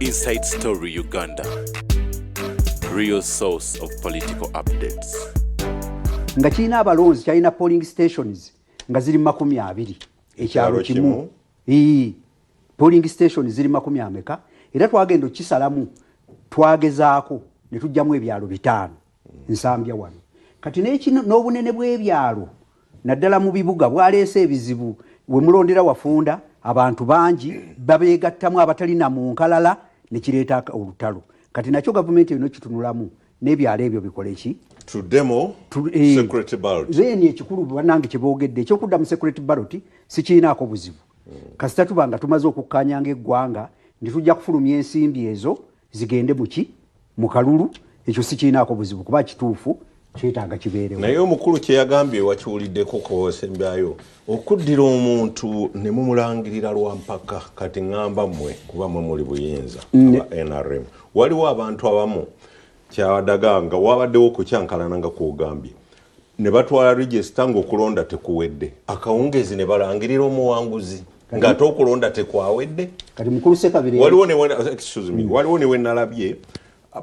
Inside Story Uganda, real source of political updates. Nga kirina abalonzi kyalina polling stations nga ziri 20 ekyalo kimu. Polling stations ziri 20 era twagenda okisalamu twagezaako ne tujjamu ebyalo 5 nsambya wano. Kati n'obunene bw'ebyalo naddala mu bibuga bwaleese ebizibu we mulondera wafunda abantu bangi babeegattamu abatalina mu nkalala ne kireeta olutalo. Kati nakyo gavumenti eno kitunulamu n'ebyalo ebyo bikola ki? To demo security ballot. Zeni ekikulu bannange kye boogedde ekyokudda mu security ballot sikiinaako buzibu. Kasita tubanga tumaze okukkanyanga eggwanga ne tujja kufulumya ensimbi ezo zigende mu kalulu ekyo sikiinaako buzibu kuba kituufu kyetaaga kibeerewo. Naye omukulu kye yagambye wakiwuliddeko kowosembyayo okuddira omuntu ne mumulangirira lwa mpaka kati ngamba mmwe kuba mwe muli buyinza aba NRM. Waliwo abantu abamu kyawadaga nga wabaddewo okukyankalana nga kwogambye ne batwala register ng'okulonda tekuwedde akawungezi ne balangirira omuwanguzi ng'ate okulonda tekwawedde. Kati mukulu Ssekabire waliwo ne wenalabye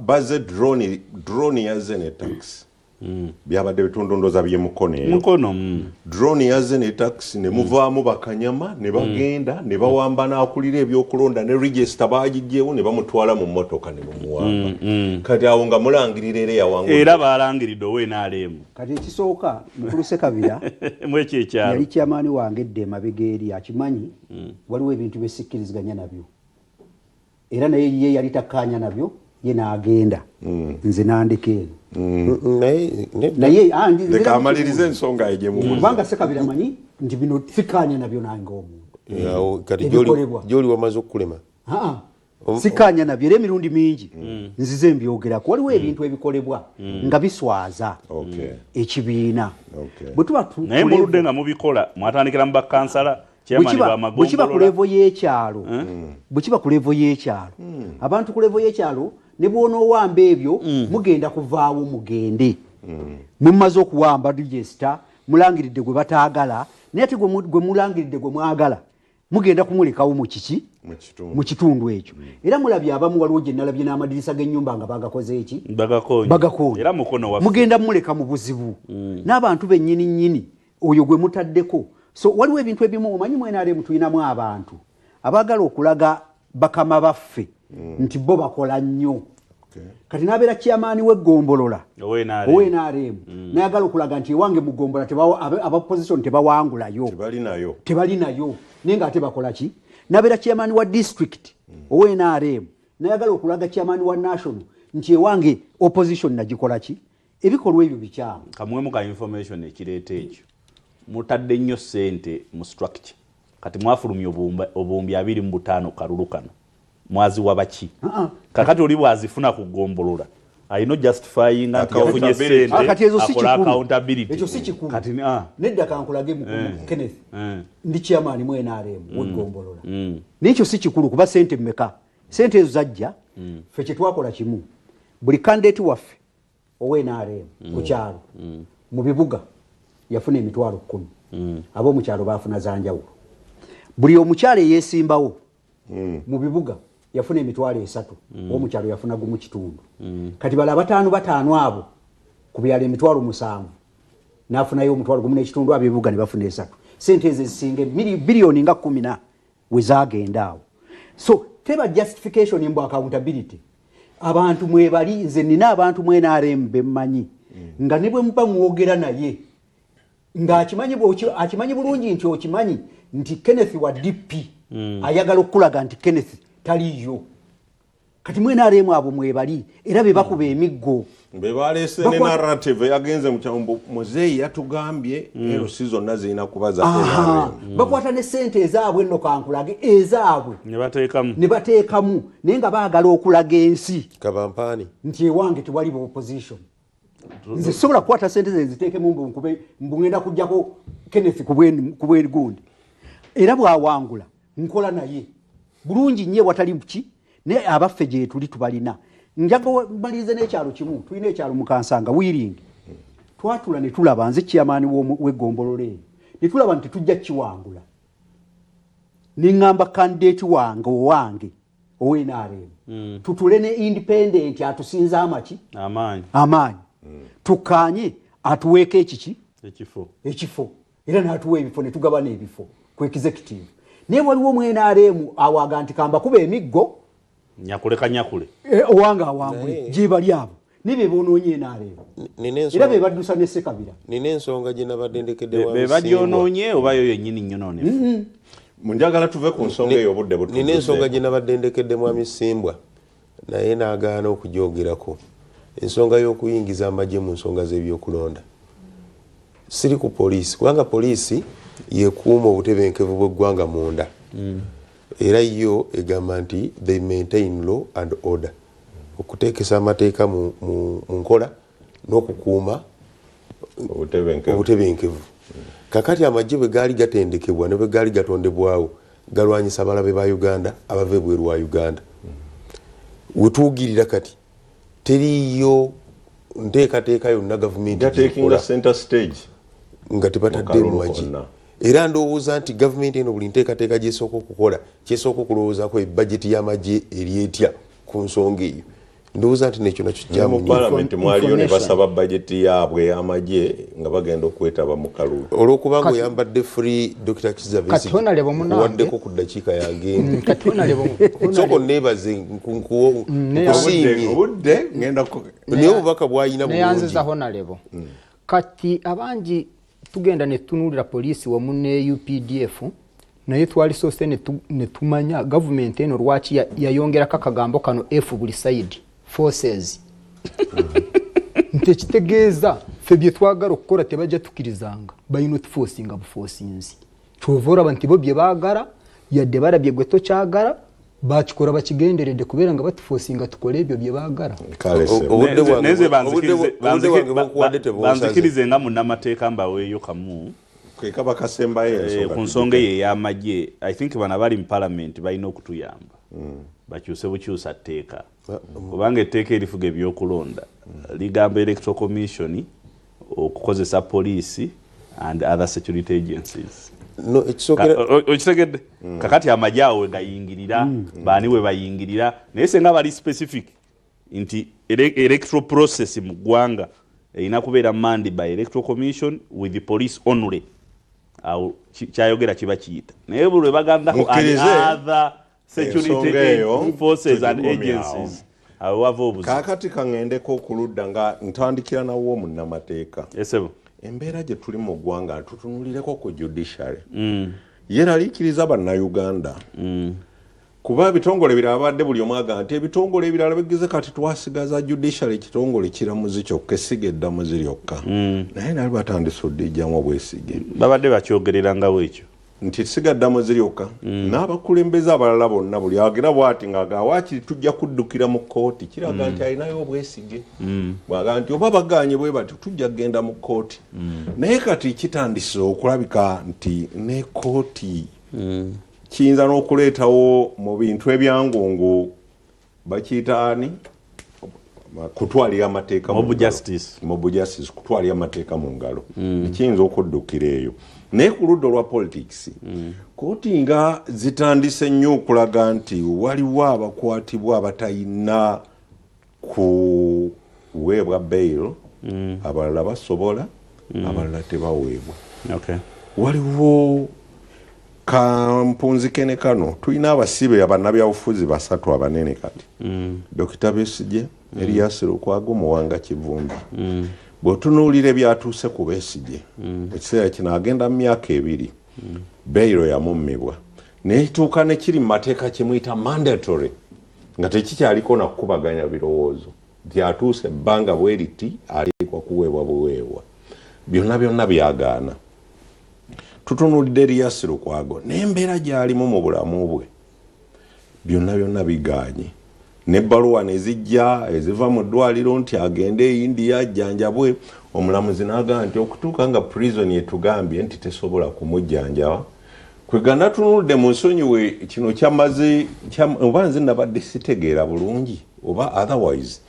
bazze drone yazze ne taxi byabadde bitondondoza mukono drone yazze ne taxi ne muvaamu bakanyama ne bagenda ne bawamba n'akulira ebyokulonda ne register baagijjeewo ne bamutwala mu mmotoka ne bumuwamba. Kati awo nga mulangirira era balangiridde NRM. Kati ekisooka mukulu Ssekabira yali kyamaani wange edde emabega eri akimanyi waliwo ebintu byesikkiriziganya nabyo era naye ye yali takkaanya nabyo ye n'agenda nze nandeka eno naye leka amalirize ensonga ye gyemu kubanga Ssekabira manyi nti bino sikkaanya nabyo nange omuntu kati gy'oli wamaze okukulema sikkaanya nabyo era emirundi mingi nzize mbyogerako waliwo ebintu ebikolebwa nga biswaza ekibiina naye muludde nga mubikola mwatandikira mu bakansala bwekiba ku levo y'ekyalo bwekiba ku levo y'ekyalo abantu ku levo y'ekyalo ne bw'onoowamba ebyo mugenda kuvaawo mugende mumaze okuwamba register mulangiridde gwe bataagala naye ate gwe mulangiridde gwe mwagala mugenda kumulekawo mu kitundu ekyo era mulabye abamu waliwo gye nalabye n'amadirisa g'ennyumba nga bagakoze eki bagakoonye mugenda muleka mu buzibu n'abantu bennyini oyo gwe mutaddeko. So waliwo ebintu ebimu omanyi mu NRM tuyinamu abantu abaagala okulaga bakama baffe nti bo bakola nnyo. Kati n'abeera kyamaani w'eggombolola NRM nayagala okulaga nti ewange mu ggombola abapposition tebawangulayo tebali nayo naye ng'ate bakola ki? N'abeera kyamaani wa district NRM nayagala okulaga kyamaani wa national nti ewange opposition nagikola ki? Ebikolwa ebyo bikyamu. Kamwemu ka information ekireeta ekyo mutadde nnyo ssente mu structure kati mwafulumya obuwumbi 25 kalulu kano mwaziwa baki? Kakati oli bwazifuna kugombolola ayino justifying nti yafunye ssente akola accountability. Ekyo si kikulu nedda kankulage mu Kenneth ndi chairman mu NRM w'egombolola n'ekyo si kikulu kuba ssente mmeka ssente ezo zajja ffe kye twakola kimu buli candidate waffe NRM ku kyalo mu bibuga yafuna emitwalo 10 ab'omu kyalo baafuna zanjawulo. Buli omukyalo eyeesimbawo mu bibuga yafuna emitwalo 3 omu kyalo yafuna gumu kitundu. Kati bala bataano abo ku byalo emitwalo 7 n'afunayo omutwalo gumu n'ekitundu abibuga ne bafuna 3. Sente ezo zisinga biliyoni nga 10 we zaagenda awo. So teba justification mbu accountability abantu mwebali nze nina abantu mu NRM bemmanyi nga ne bwe muba mwogera naye akimanyi bulungi nti okimanyi nti Kenneth wa DP ayagala okulaga nti Kenneth taliyo. Kati mu NRM abo mwebali era be bakuba emiggo baleese ne narrative yagenze mu kyambo muzeeyi yatugambye ero zonna zirina kubaza NRM bakwata ne ssente ezaabwe nno kankulage ezaabwe ne bateekamu naye nga baagala okulaga ensi kabampaani nti ewange tewali opposition. Nze sobola kukwata ssente ze ziteekemu mbugenda kujjako Kenneth ku bwegundi era bwawangula nkola naye bulungi nnyo watali buki naye abaffe gye tuli tubalina. Njaga malirize n'ekyalo kimu tulina ekyalo mu Kansanga Wiring twatula ne tulaba nze kyamaani w'eggombolola eyo ne tulaba nti tujja kiwangula ne ngamba candidate wange owenaremu tutule ne independent atusinza amaki amaanyi tukanye atuweeko ekifo era n'atuwa ebifo ne tugabana ebifo ku executive naye waliwo mwenaremu awaga nti kamba kuba emiggo nyakule owanga awangule gyebali abo nibe bonoonye enaremu era be baddusa ne Ssekabira nina ensonga gye nabadde ndekedde wa be badyonoonye oba yo yennyini nnyononefu munjagala tuve ku nsonga eyo obudde butuuze. Nina ensonga gye nabadde ndekedde mwami Simbwa naye n'agaana okugyogerako ensonga y'okuyingiza amagye mu nsonga z'ebyokulonda siri ku poliisi kubanga poliisi yekuuma obutebenkevu bw'eggwanga munda era yo egamba nti they maintain law and order okuteekesa amateeka mu nkola n'okukuuma obutebenkevu kakati amagye bwe gaali gatendekebwa ne bwe gaali gatondebwawo galwanyisa abalabe ba Uganda abava ebweru wa Uganda wetuugirira kati teriyo nteekateeka yonna gavumenti nga tebatadde mu magye era ndowooza nti gavumenti eno buli nteekateeka gyesooka okukola kyesooka okulowoozaako ebajeti y'amagye eri etya ku nsonga eyo ndowooza nti nekyo nakyo kyamu parliament mwaliyo ne basaba bajeti yaabwe y'amagye nga bagenda okwetaba mu kalulu olw'okuba ng'oyambadde free Dr. Kizza Besigye owaddeko ku ddakiika yange soko neebaze nkusiimye obudde ngenda naye obubaka bw'ayina neyanziza honorable kati abangi tugenda ne tunuulira poliisi wamu ne UPDF naye twali soose ne tumanya gavumenti eno lwaki yayongerako akagambo kano F buli side forces ntekitegeeza ffe bye twagala okukola tebajja tukirizanga balina otufosinga bufosinzi kyova olaba nti bo bye baagala yadde balabye gwe tokyagala bakikola bakigenderedde kubeera nga batufosinga tukole ebyo bye baagala neze banzikirize nga munnamateeka mbaweeyo kamu kekaba kasembayo ku nsonga eyo ey'amagye I think bana bali mu parliament balina okutuyamba bakyuse bukyusa tteeka kubanga etteeka erifuga ebyokulonda ligamba electoral commission okukozesa poliisi and other security agencies okitegedde kakati amagye awo wegayingirira baani we bayingirira naye senga bali specific nti electoral process mu ggwanga erina kubeera manned by electoral commission with the police only awo kyayogera kiba kiyita naye buli lwe bagambako other security forces and agencies awo wava obuzibu kakati kaŋŋendeko okuludda nga ntandikira nawo munnamateeka esebo embeera gye tuli mu ggwanga tutunulireko ku judiciary yeraliikiriza bannayuganda kuba ebitongole birala badde buli omu aga nti ebitongole ebirala bigize kati twasigaza judiciary ekitongole kiramuzi kyokka essiga eddamuzi lyokka naye nali batandise oddijjamu obwesige babadde bakyogererangawo ekyo nti siga ddamuzi lyokka n'abakulembeze abalala bonna buli agera bwati ng'agaa waakiri tujja kuddukira mu kkooti kiraga nti alinayo obwesige bwaga nti oba baganye bwe bati tujja kgenda mu kkooti naye kati kitandise okulabika nti ne kkooti kiyinza n'okuleetawo mu bintu ebyangungu bakiyita ani kutwalira amateeka mob justice kutwalira amateeka mu ngalo ekiyinza okuddukira eyo naye ku ludda olwa politics kkooti nga zitandise nnyo okulaga nti waliwo abakwatibwa abatalina kuweebwa bail abalala basobola abalala tebaweebwa waliwo kampunzikene kano tulina abasibe abannabyabufuzi 3 abanene kati Dr. Besigye Erias Lukwago Muwanga Kivumbi bw'otunuulira ebyatuuse ku Besigye ekiseera kino agenda mu myaka 2 beyiro yamummibwa netuuka nekiri mu mateeka kimuyita mandatory nga tekikyaliko nakukubaganya birowoozo byatuuse ebbanga bwe riti alikwa kuweebwa buweebwa byonna byagaana tutunuulidde Erias Lukwago n'embeera gy'alimu mu bulamu bwe byonna biganye n'ebbaluwa ne zijja eziva mu ddwaliro nti agende e India ajjanjabwe omulamuzi n'agamba nti okutuuka nga prison yetugambye nti tesobola kumujjanjaba kwegana tunuludde mu nsonyiwe kino kyamaze oba nze nabadde sitegeera bulungi oba otherwise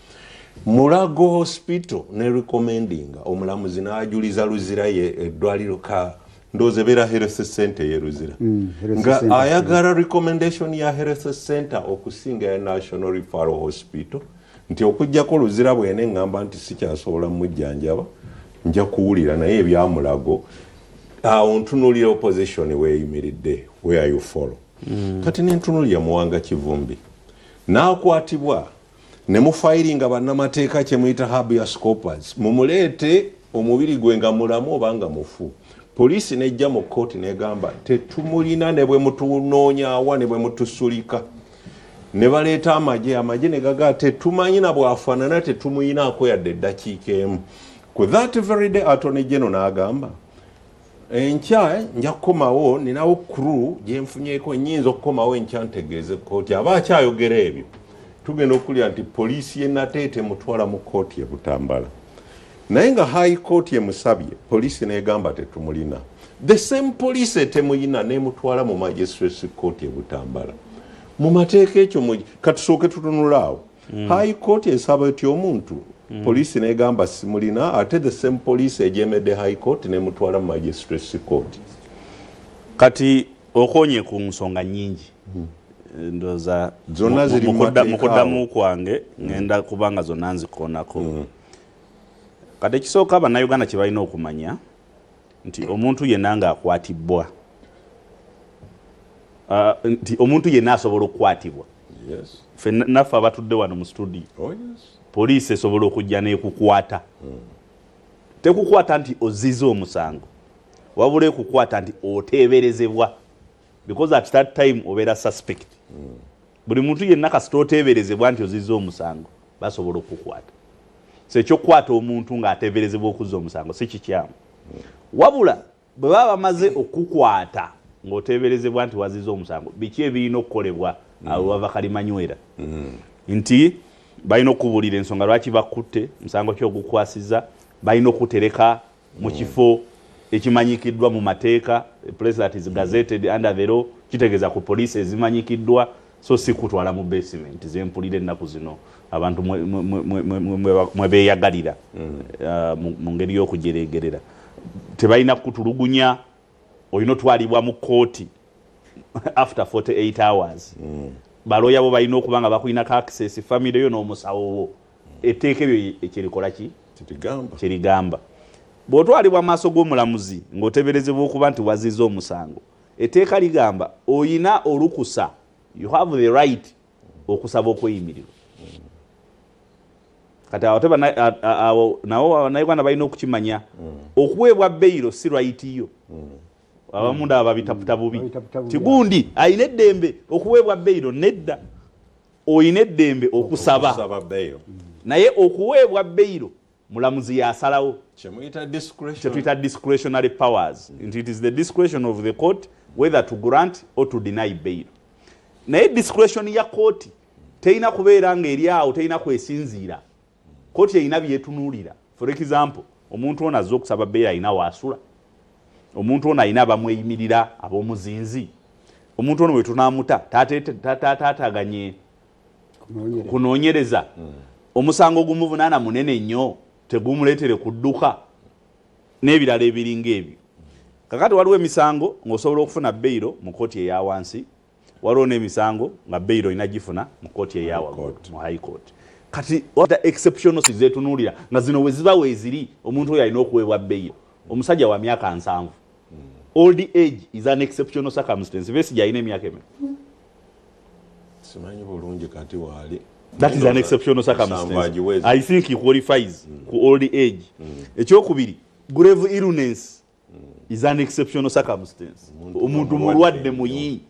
Mulago Hospital ne recommending omulamuzi n'ajuliza luzira ye eddwaliro ka ndoze bera health center yeruzira nga ayagala recommendation ya health center okusinga ya National Referral Hospital nti okujjako luzira bwene ngamba nti sikyasobola mujjanjaba nja kuwulira naye ebyamulago awo ntunulira opposition weyimiridde where you follow kati nentunulira Muwanga Kivumbi n'akwatibwa ne mufayiringa bannamateeka kyemuyita habeas corpus mumuleete omubiri gwe nga mulamu obanga mufu poliisi nejja mu kkooti negamba tetumulina ne bwe mutunoonyaawa ne bwe mutusulika ne baleeta amagye ne gaga tetumanyi na bwafaanana tetumuyinaako yadde eddakiika emu ku that very day Attorney General n'agamba enkya nja kukomawo ninawo crew gye nfunyeeko nnyinza okukomawo enkya ntegeeze kkooti aba akyayogera ebyo tugenda okulya nti poliisi ye Nateete mutwala mu kkooti e Butambala naye nga high court yemusabye poliisi negamba tetumulina the same police temuyina nemutwala mu magistrates court e Butambala mu mateeka ekyo katusooke tutunulaawo high court esaba eti omuntu poliisi negamba simulina ate the same police ejemedde high court nemutwala mu magistrates court kati okonye ku nsonga nyingi ndoza zonna ziri mukuddamu kwange ngenda kubanga zonna nzikonako kati ekisooka bannayuganda kye balina okumanya nti omuntu yenna nga akwatibwa nti omuntu yenna asobola okukwatibwa ffe naffe abatudde wano mu studio poliisi esobola okujja n'ekukwata tekukwata nti ozize omusango wabula ekukwata nti oteeberezebwa because at that time obeera suspect buli muntu yenna kasita oteeberezebwa nti ozize omusango basobola okukwata so ekyokukwata omuntu ng'ateeberezebwa okuzza omusango si kikyamu wabula bwe baba bamaze okukwata ng'oteeberezebwa nti wazize omusango biki ebirina okukolebwa abo bava kalimanywera nti balina okubuulira ensonga lwaki bakutte musango kyogukwasiza balina okutereka mu kifo ekimanyikiddwa mu mateeka place that is gazetted under the law kitegeeza ku poliisi ezimanyikiddwa so si kutwala mu basement zempulira ennaku zino abantu mwe beeyagalira mu ngeri y'okujeregerera tebalina kutulugunya olina otwalibwa mu kooti after 48 hours baloya bo balina okuba nga bakulinako access family yo n'omusawo wo etteeka ebyo ekirikola ki kirigamba bw'otwalibwa maaso g'omulamuzi ng'oteberezebwa okuba nti wazize omusango etteeka ligamba oyina olukusa you have the right okusaba okweyimirirwa kati awo nawo abannayuganda balina okukimanya okuweebwa beyiro si right yo abamu ndaba babitaputa bubi tigundi ayina eddembe okuweebwa beyiro nedda oyina eddembe okusaba naye okuweebwa beyiro mulamuzi yasalawo kyetuyita discretionary powers nti it is the discretion of the court whether to grant or to deny bail naye discretion ya kooti terina kubeera ng'eri awo terina kwesinziira kooti erina byetunuulira for example omuntu ono azze okusaba bail alina waasula omuntu ono alina abamweyimirira ab'omuzinzi omuntu ono bwe tunaamuta taataaganye kunoonyereza omusango gumuvunaana munene nnyo tegumuleetere kudduka n'ebirala ebiringa ebyo kakati waliwo emisango ng'osobola okufuna beyiro mu kooti eya wansi waliwo n'emisango nga beyiro olina gifuna mu kooti eya waggulu mu high court kati exceptional zetunuulira nga zino we ziba weeziri omuntu oyo alina okuweebwa beyiro omusajja wa myaka 7 old age is an exceptional circumstance Besigye alina emyaka emeka simanyi bulungi kati waali that is an exceptional circumstance I think he qualifies ku old age ekyokubiri grave illness is an exceptional circumstance omuntu mulwadde muyi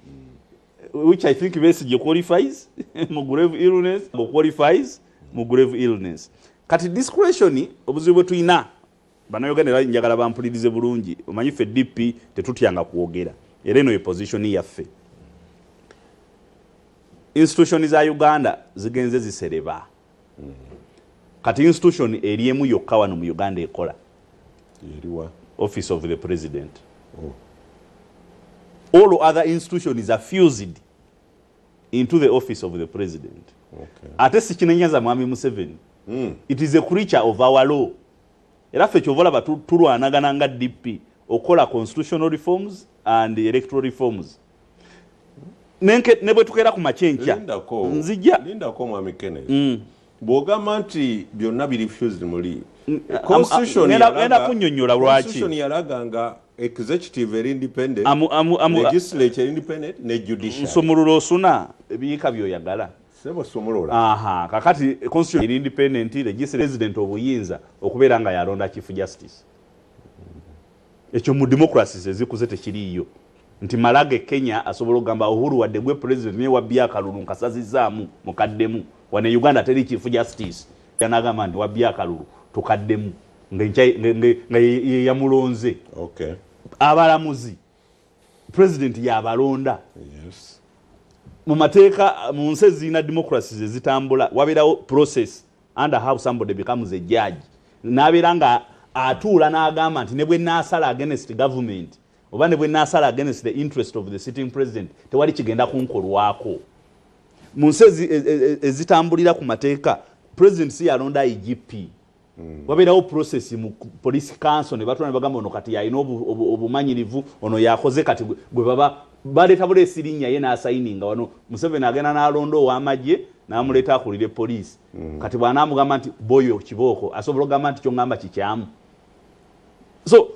which I think Besigye qualifies mu grave illness qualifies mu grave illness kati discretion obuzibu bwe tuyina bannayuganda njagala bampulirize bulungi omanyi ffe DP tetutyanga kwogera era eno ye position yaffe institution za Uganda zigenze zisereba kati institution eriemu yokka wano mu Uganda ekola eriwa office of the president all other institutions are fused into the office of the president ate sikinenyaza mwami Museveni it is a creature of our law era ffe kyovola tulwanagana nga DP okola constitutional reforms and electoral reforms. Ne bwe tukera ku makyenkya lindako mwami Kenneth bw'ogamba nti byonna birefused muli constitution yalaga nga executive eri independent legislature independent ne judiciary nsomululo osuna ebiyiika byoyagala sebo somululo kakati constitution eri independent legislative president obuyinza okubeera nga yalonda chief justice ekyo mu democracies ezikuze tekiriiyo nti Malage Kenya asobola okugamba Uhuru wadde gwe president ne wabya akalulu nkasazizaamu mukaddemu wane Uganda teri chief justice yanagamba nti wabya akalulu tukaddemu nga yamulonze abalamuzi president yabalonda mu mateeka mu nsi ezirina democracies ezitambula wabeerawo process under how somebody becomes a judge n'abeera nga atuula n'agamba nti ne bwe naasala against government oba ne bwe naasala against the interest of the sitting president tewali kigenda kunkolwako mu nsi ezitambulira ku mateeka president si yalonda IGP wabeerawo process mu police council ne batula ne bagamba ono kati yalina obumanyirivu ono yakoze kati gwe baba baleeta buleesi linnya ye n'asayininga wano Museveni agenda n'alonda ow'amagye n'amuleeta akulire police kati bw'anaamugamba nti boyo kibooko asobola okugamba nti kyongamba kikyamu. So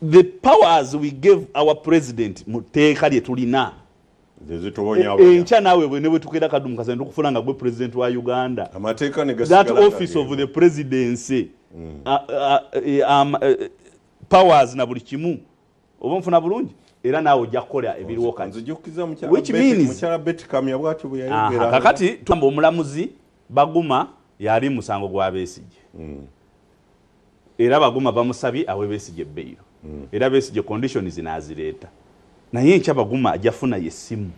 the powers we gave our president mu tteeka lye tulina enkya naawe bwe ne bwe tukera Kadumu Kasende tukufuna nga gwe president wa Uganda that office of the presidency powers na buli kimu oba nfuna bulungi era naawe ojja kukola ebiriwo kati which means kakati tugamba omulamuzi Baguma yali musango gwa Besigye era Baguma bamusabye awe Besigye bail era Besigye conditions nazireeta naye enkya Baguma ajafuna yesimu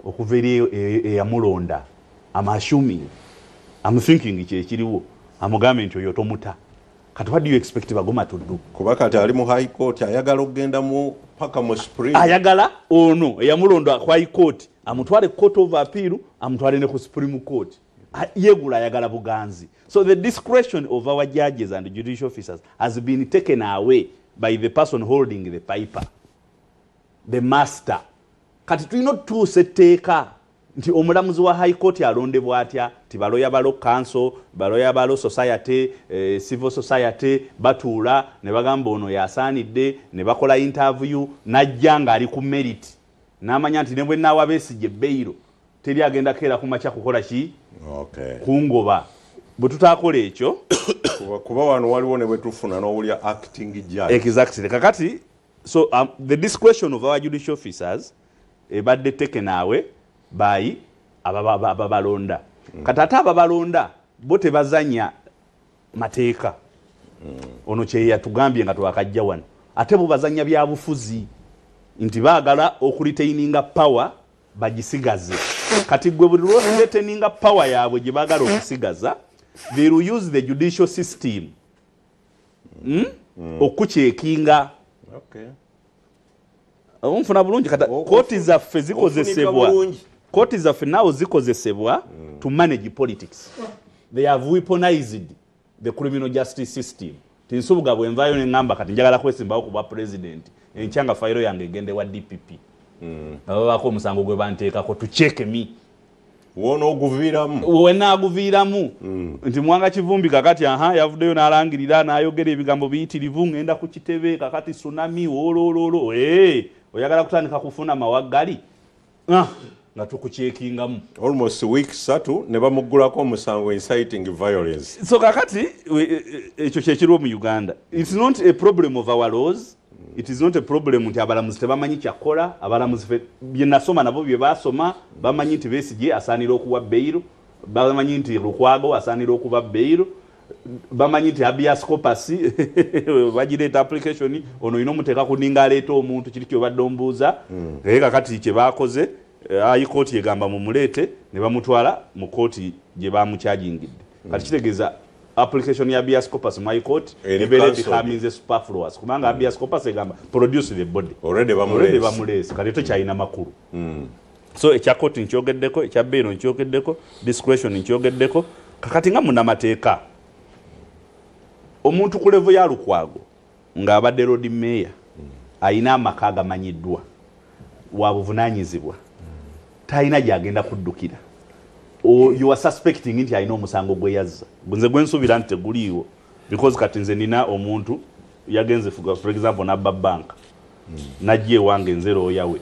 okuva eri eyamulonda I'm assuming I'm thinking kyekiriwo amugambe nti oyo tomuta kati what do you expect Baguma to do kuba kati ali mu high court ayagala okugenda mu paka mu supreme ayagala ono eyamulonda ku high court amutwale court of appeal amutwale ne ku supreme court yegula ayagala buganzi. So the discretion of our judges and judicial officers has been taken away by the person holding the paper, the master. Kati tulina tuuse etteeka nti omulamuzi wa high court alondebwa atya ti baloya balo council baloya balo society civil society batuula ne bagamba ono yasaanidde ne bakola interview najja nga ali ku merit n'amanya nti ne bwe naawa Besigye bail teri agenda keera kumakya kukola ki kungoba bwe tutaakola ekyo kuba wano waliwo ne bwe tufuna n'owulya acting judge exactly kakati. So the discretion of our judicial officers ebadde taken away by ababalonda kati ate ababalonda bo tebazanya mateeka ono kye yatugambye nga twakajja wano ate bo bazanya bya bufuzi nti baagala okuritaininga power bagisigaze kati gwe buli lw'okuretaininga power yaabwe gye baagala okusigaza they will use the judicial system okukyekinga onfuna bulungi kata kooti zaffe zikozesebwa kooti zaffe nawo zikozesebwa to manage politics. They have weaponized the criminal justice system. Tinsubuga bwenvayo n'engamba kati njagala kwesimbawo ku bwa president enkyanga fayiro yange egende wa DPP babako omusango gwe banteekako tucheke mi wono oguviiramu wenaaguviiramu nti Mwanga Kivumbi kakati yavuddeyo n'alangirira n'ayogera ebigambo biyitirivu ngenda ku kitebe kakati tsunami olololo oyagala kutandika kufuna mawaggali nga tukucekingamu almost week 3 ne bamuggulako omusango inciting violence. So kakati ekyo kyekiriwo mu Uganda. It's not a problem of our laws. It is not a problem nti abalamuzi tebamanyi kyakola abalamuzi bye nasoma nabo bye basoma bamanyi nti Besigye asaanira okuwa bail bamanyi nti Lukwago asaanira okuba bail bamanyi nti habeas corpus bagireeta application ono ino muteeka kuninga aleeta omuntu kiri kyobadde ombuuza kakati kye baakoze high court yegamba mumuleete ne bamutwala mu kooti gye bamukyagingidde kati kitegeeza application ya habeas corpus mu high court ebere becomes superfluous kubanga habeas corpus egamba produce the body already bamuleese kati tokyalina makulu. So ekya court nkyogeddeko ekya bail nkyogeddeko discretion nkyogeddeko kakati nga munamateeka omuntu ku level ya Lukwago ng'abadde road mayor ayina amaka agamanyiddwa wa buvunanyizibwa talina gyagenda kuddukira you are suspecting nti ayina omusango gwe yazza nze gwensuubira nti teguliiwo because kati nze nina omuntu yagenze for example nabba bank najja ewange nzero yawe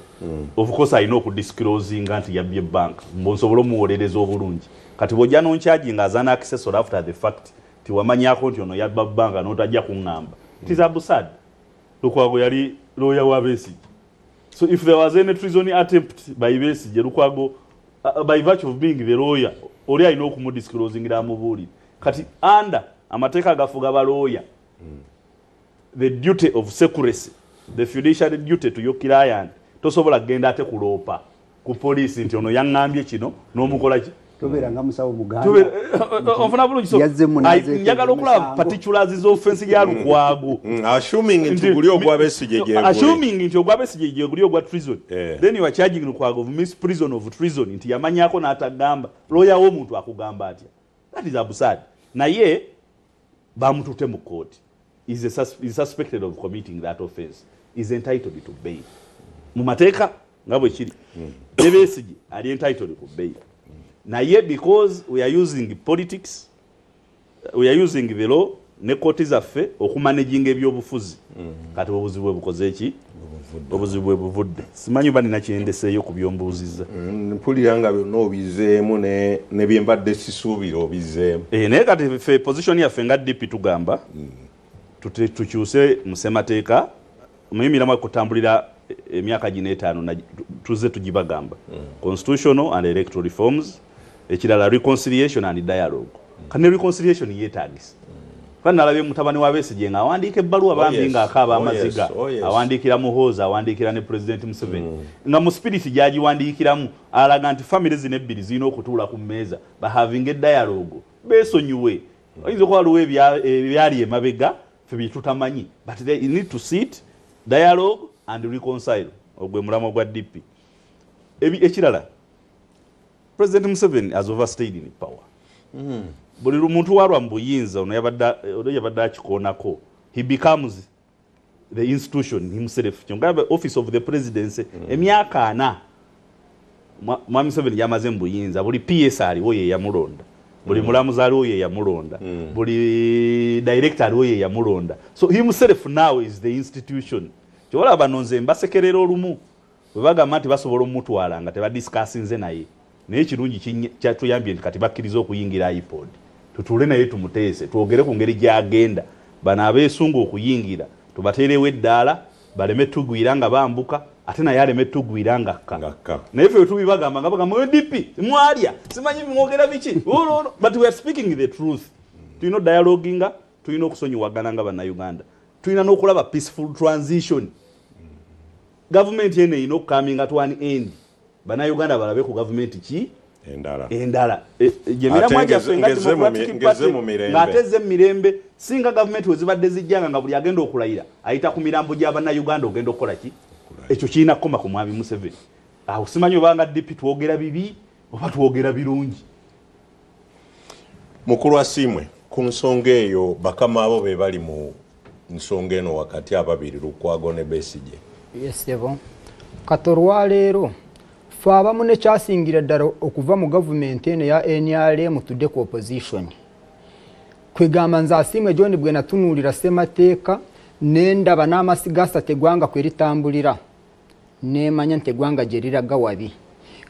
of course ayina okudisclosinga nti yabbye bank mbonsobola omuwolereza obulungi kati bw'ojja nonchaginga azana accessor after the fact tiwamanyako nti ono yabba bank n'otajja kuŋŋamba it is absurd Lukwago yali lawyer wa Besigye. So if there was any treason attempt by Besigye, Lukwago, by virtue of being the lawyer, oli alina okumudisclosingira amubuulire. Kati under amateeka agafuga ba lawyer, the duty of secrecy, the fiduciary duty to your client, tosobola kugenda ate kuloopa ku police nti ono yaŋŋambye kino n'omukola ki. Tobera nga musawo Buganda. Ofuna bulungi so. Njagala okulaba particulars offense ya Lukwago. Assuming nti guli ogwa Besigye gye. Assuming nti ogwa Besigye gye guli ogwa treason. Then you are charging Lukwago of misprision of treason nti yamanyako n'atagamba. Lawyer w'omuntu akugamba atya. That is absurd. Naye bamutute mu court. Is suspected of committing that offense. Is entitled to bail. Mu mateeka nga bwe kiri. Besigye ali entitled to bail. Now yet because we are using politics, we are using the law, ne court zaffe okumanaging ebyobufuzi. Kati obuzibu bukoze ki? Obuzibu buvudde. Simanyi bani na kiendeseeyo ku byombuuziza. Mpulira byonna obizeemu ne byembadde sisuubira obizeemu. Naye kati ffe position yaffe nga DP tugamba tukyuse mu ssemateeka muyimiramu okutambulira emyaka gino etaano tuze tugibagamba. Constitutional and electoral reforms, ekirala reconciliation and dialogue. Kane reconciliation yeetagisa. Fana nalabye mutabani wa Besigye nga awandiika ebbaluwa bambi nga akaaba amaziga. Awandiikira Muhoozi, awandiikira ne President Museveni. Nga mu spirit gyagiwandiikiramu alaga nti families n'ebbiri zirina okutuula ku mmeeza ba having a dialogue. Beesonyiwe. Oyinza okwaliwo ebyali emabega ffe bye tutamanyi. But they need to sit, dialogue and reconcile. Ogwe mulamu gwa DP. Ekirala, President Museveni has overstayed in power. Buli muntu walwa mu buyinza ono yabadde akikoonako. He becomes the institution himself. Kyongamba office of the presidency emyaka 4 Mwami Museveni yamaze mu buyinza. Buli PS aliwo ye yamulonda. Buli mulamuzi aliwo ye yamulonda. Buli director aliwo ye yamulonda. So himself now is the institution. Kyolaba banonze mbasekerera olumu. Bagamba nti basobola omutwala nga tebadiscussinze naye. Naye kirungi kyatuyambye nti kati bakkiriza okuyingira iPod. Tutule naye tumuteese, twogere ku ngeri gyagenda. Bano abeesunga okuyingira, tubateerewo eddaala, baleme tugwira nga bambuka, ate naye aleme tugwira nga kka. Naye ffe tubibagamba nga bagamba DP, mwalya, simanyi mwogera biki. But we are speaking the truth. Tulina dialoginga, tulina okusonyiwagana nga bannayuganda. Tulina n'okulaba peaceful transition. Government yene ino coming at one end. Bannayuganda balabe ku government ki? Endala. Jemira mwaja fenga ngateze mirembe singa government wezibadde zijjanga nga buli agenda okulayira ayita ku mirambo gy'abannayuganda ogenda okukola ki? Ekyo kiina kukoma ku Mwami Museveni. Awo simanyi obanga DP twogera bibi oba twogera birungi. Mukulu Asiimwe ku nsonga eyo bakama abo be bali mu nsonga eno wakati ababiri Lukwago ne Besigye. Yes, Evo. Katorwa leero fe abamu ne kyasingira ddala okuva mu gavumenti eno ya NRM tudde ku opposition. Kwegamba nze Asiimwe John bwe natunuulira ssemateeka n'endaba n'amasigasa tegwanga kwe litambulira n'emanya nti eggwanga gye liraga wabi.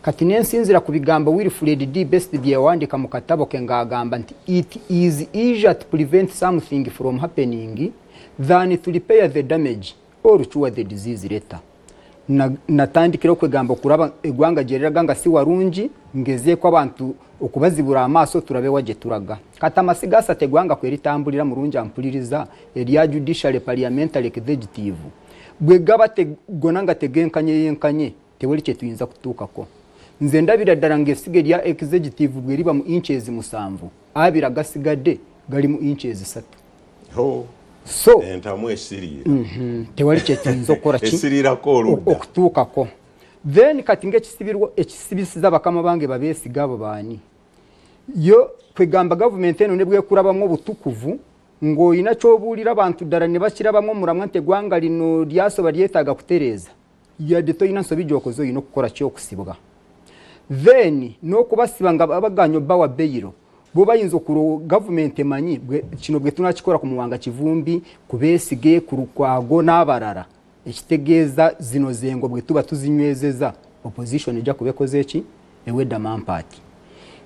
Kati nensinzira ku bigambo Wilfred D. Besigye yawandika mu katabo ke ng'agamba nti it is easier to prevent something from happening than to repair the damage or cure the disease later. Natandikira okwegamba okulaba eggwanga gye liraga nga si warungi ngezeeko abantu okubazibura amaaso turabe wagye turaga. Kati amasigasa tegwanga kwe litambulira mulungi ampuliriza erya judicial parliamentary executive bwe gaba tegona nga tegenkanye tewali kye tuyinza kutuukako. Nze ndabira ddala ng'essiga erya executive bwe liba mu inches 7 abira gasigadde gali mu inches 3. So entamu esirira tewali kye tuyinza okukola ki esirirako oludda okutuukako. Then kati ng'ekisibisiza bakama bange babeesiga abo baani yo kwegamba gavumenti eno ne bwekulabamu obutukuvu ngo ina cyoburira abantu dara ne bakira bamwe muramwante gwanga lino lyasoba lyetaga kutereza ya deto ina nsobijokozo ino kukora cyo kusibwa then no kubasibanga abaganyo bawa beyiro bo bayinzo ku government emanyi kino bwe tunakikora ku muwanga kivumbi kubesige ku rukwago n'abarara ekitegeeza zino zengo bwe tuba tuzinywezeza opposition ejja kubekoze eki ewedda mampati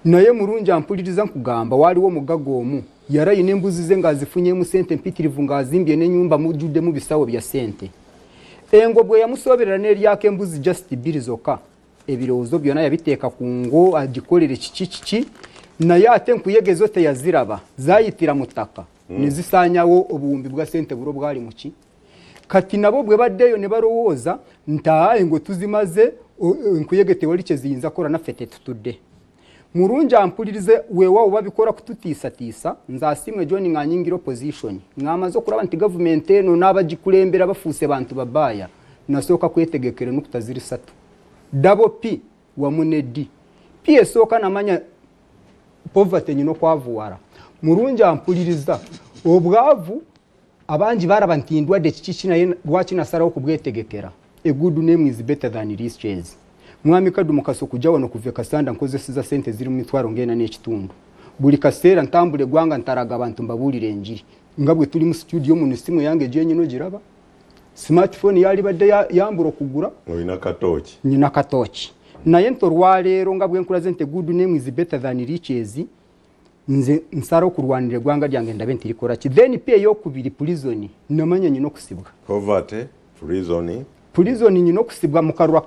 naye murungi ampuliriza nkugamba waliwo mugago omu yarayina embuzi ze ngazifunyemu sente mpitirivu ngazimbye n'enyumba mujudde mu bisawo bya sente engo bwe yamusoberera n'eryako embuzi just birizoka ebirowoozo byonna yabiteeka ku ngo agikolere kiki naye ate nkuyegezo teyaziraba zayitira mutaka nezisanyawo obuwumbi bwa sente buro bwali muki kati nabo bwe baddeyo ne barowooza ntaye ngo tuzimaze nkuyegete wali kyeziyinza kora naffe tutudde murungi ampulirize weewawo babikora kututiisatiisa nzasimwe John nganyingira opposition ngamaze okulaba nti government eno n'abagikulembera bafuuse bantu babaaya nasooka kwetegekera nokutaziri 3 double P wamune D P esooka namanya poverty nyino kwavuwara murungi ampuliriza obwavu abanji baraba ntindwa de kikina lwaki nasaraho kubwetegekera a good name is better than riches mwami kadu mukaso kujawa no kuve kasanda nkoze siza sente ziri mu mitwaro ngena n'ekitundu buli kasera ntambule gwanga ntaraga abantu mbabulire enjiri ngabwe tuli mu studio mu simu yange jenye no giraba smartphone yali badde yamburo kugura nyina katochi naye ntorwa lero ngabwe nkuraze nte good name is better than riches nze nsaro kurwanire gwanga lyange ndabe ntirikora ki then pia yo kubiri prison namanya nyino kusibwa poverty prison nyino kusibwa mu karwa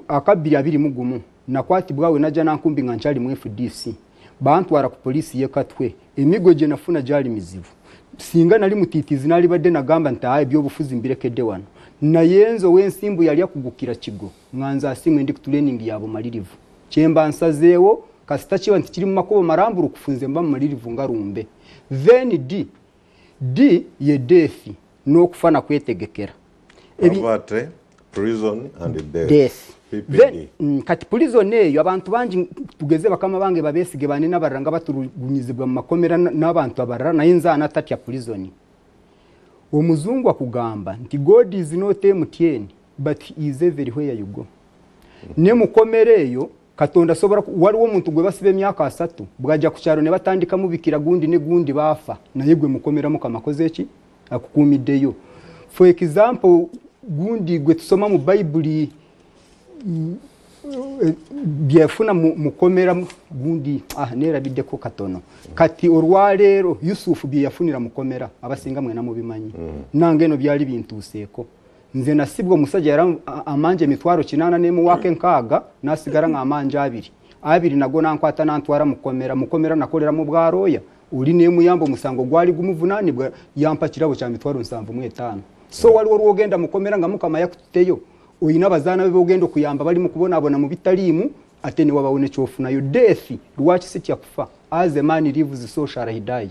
akabiri abiri mugumu nakwatibwawe naja nankumbi nganchali mu FDC bantwara ku polisi yekatwe emigo je nafuna jali mizivu singa nali mutitizi nali badde nagamba ntaye byobufuzi mbirekedde wano na yenzo wensimbu yali akugukira kigo nganza asimwe ndi kutraining yabo malirivu chemba nsazeewo kasita kiwa ntikiri mu makobo maramburu kufunze mba malirivu ngarumbe then D ye defi no kufana kwetegekera poverty prison and death then kati prison eyo abantu banji tugeze bakama bange babesige bane nabaranga baturugunyizibwa mu makomera n'abantu abarara naye nzana tatya prison omuzungu akugamba nti God is not MTN but is everywhere you go ne mukomere eyo katonda sobora waliwo omuntu gwe basibe myaka 3 bwaja ku cyaro ne batandika mubikira gundi ne gundi bafa naye gwe mukomera mukamakoze eki akukumiddeyo for example gundi gwe tusoma mu Bible byefuna mukomera gundi nerabidde ko katono kati orwalero Yusufu bye yafunira mukomera abasinga mwena mu bimanyi nange no byali bintuseeko nze nasibwo musajja yara amanje mitwaro 8 nemu wake nkaga nasigara nga amanje abiri nago nankwata nantwara mukomera nakolera mu bwaroya uri nemu yambo musango gwali gumuvunani bwa yampa kirabo cya mitwaro 75 so wali wogenda mukomera nga mukama yakuteyo oyina bazana be bogendo kuyamba bali mu kubona abona mu bitalimu atene wabawone chofu nayo death lwachi sitya kufa as a man lives so shall he die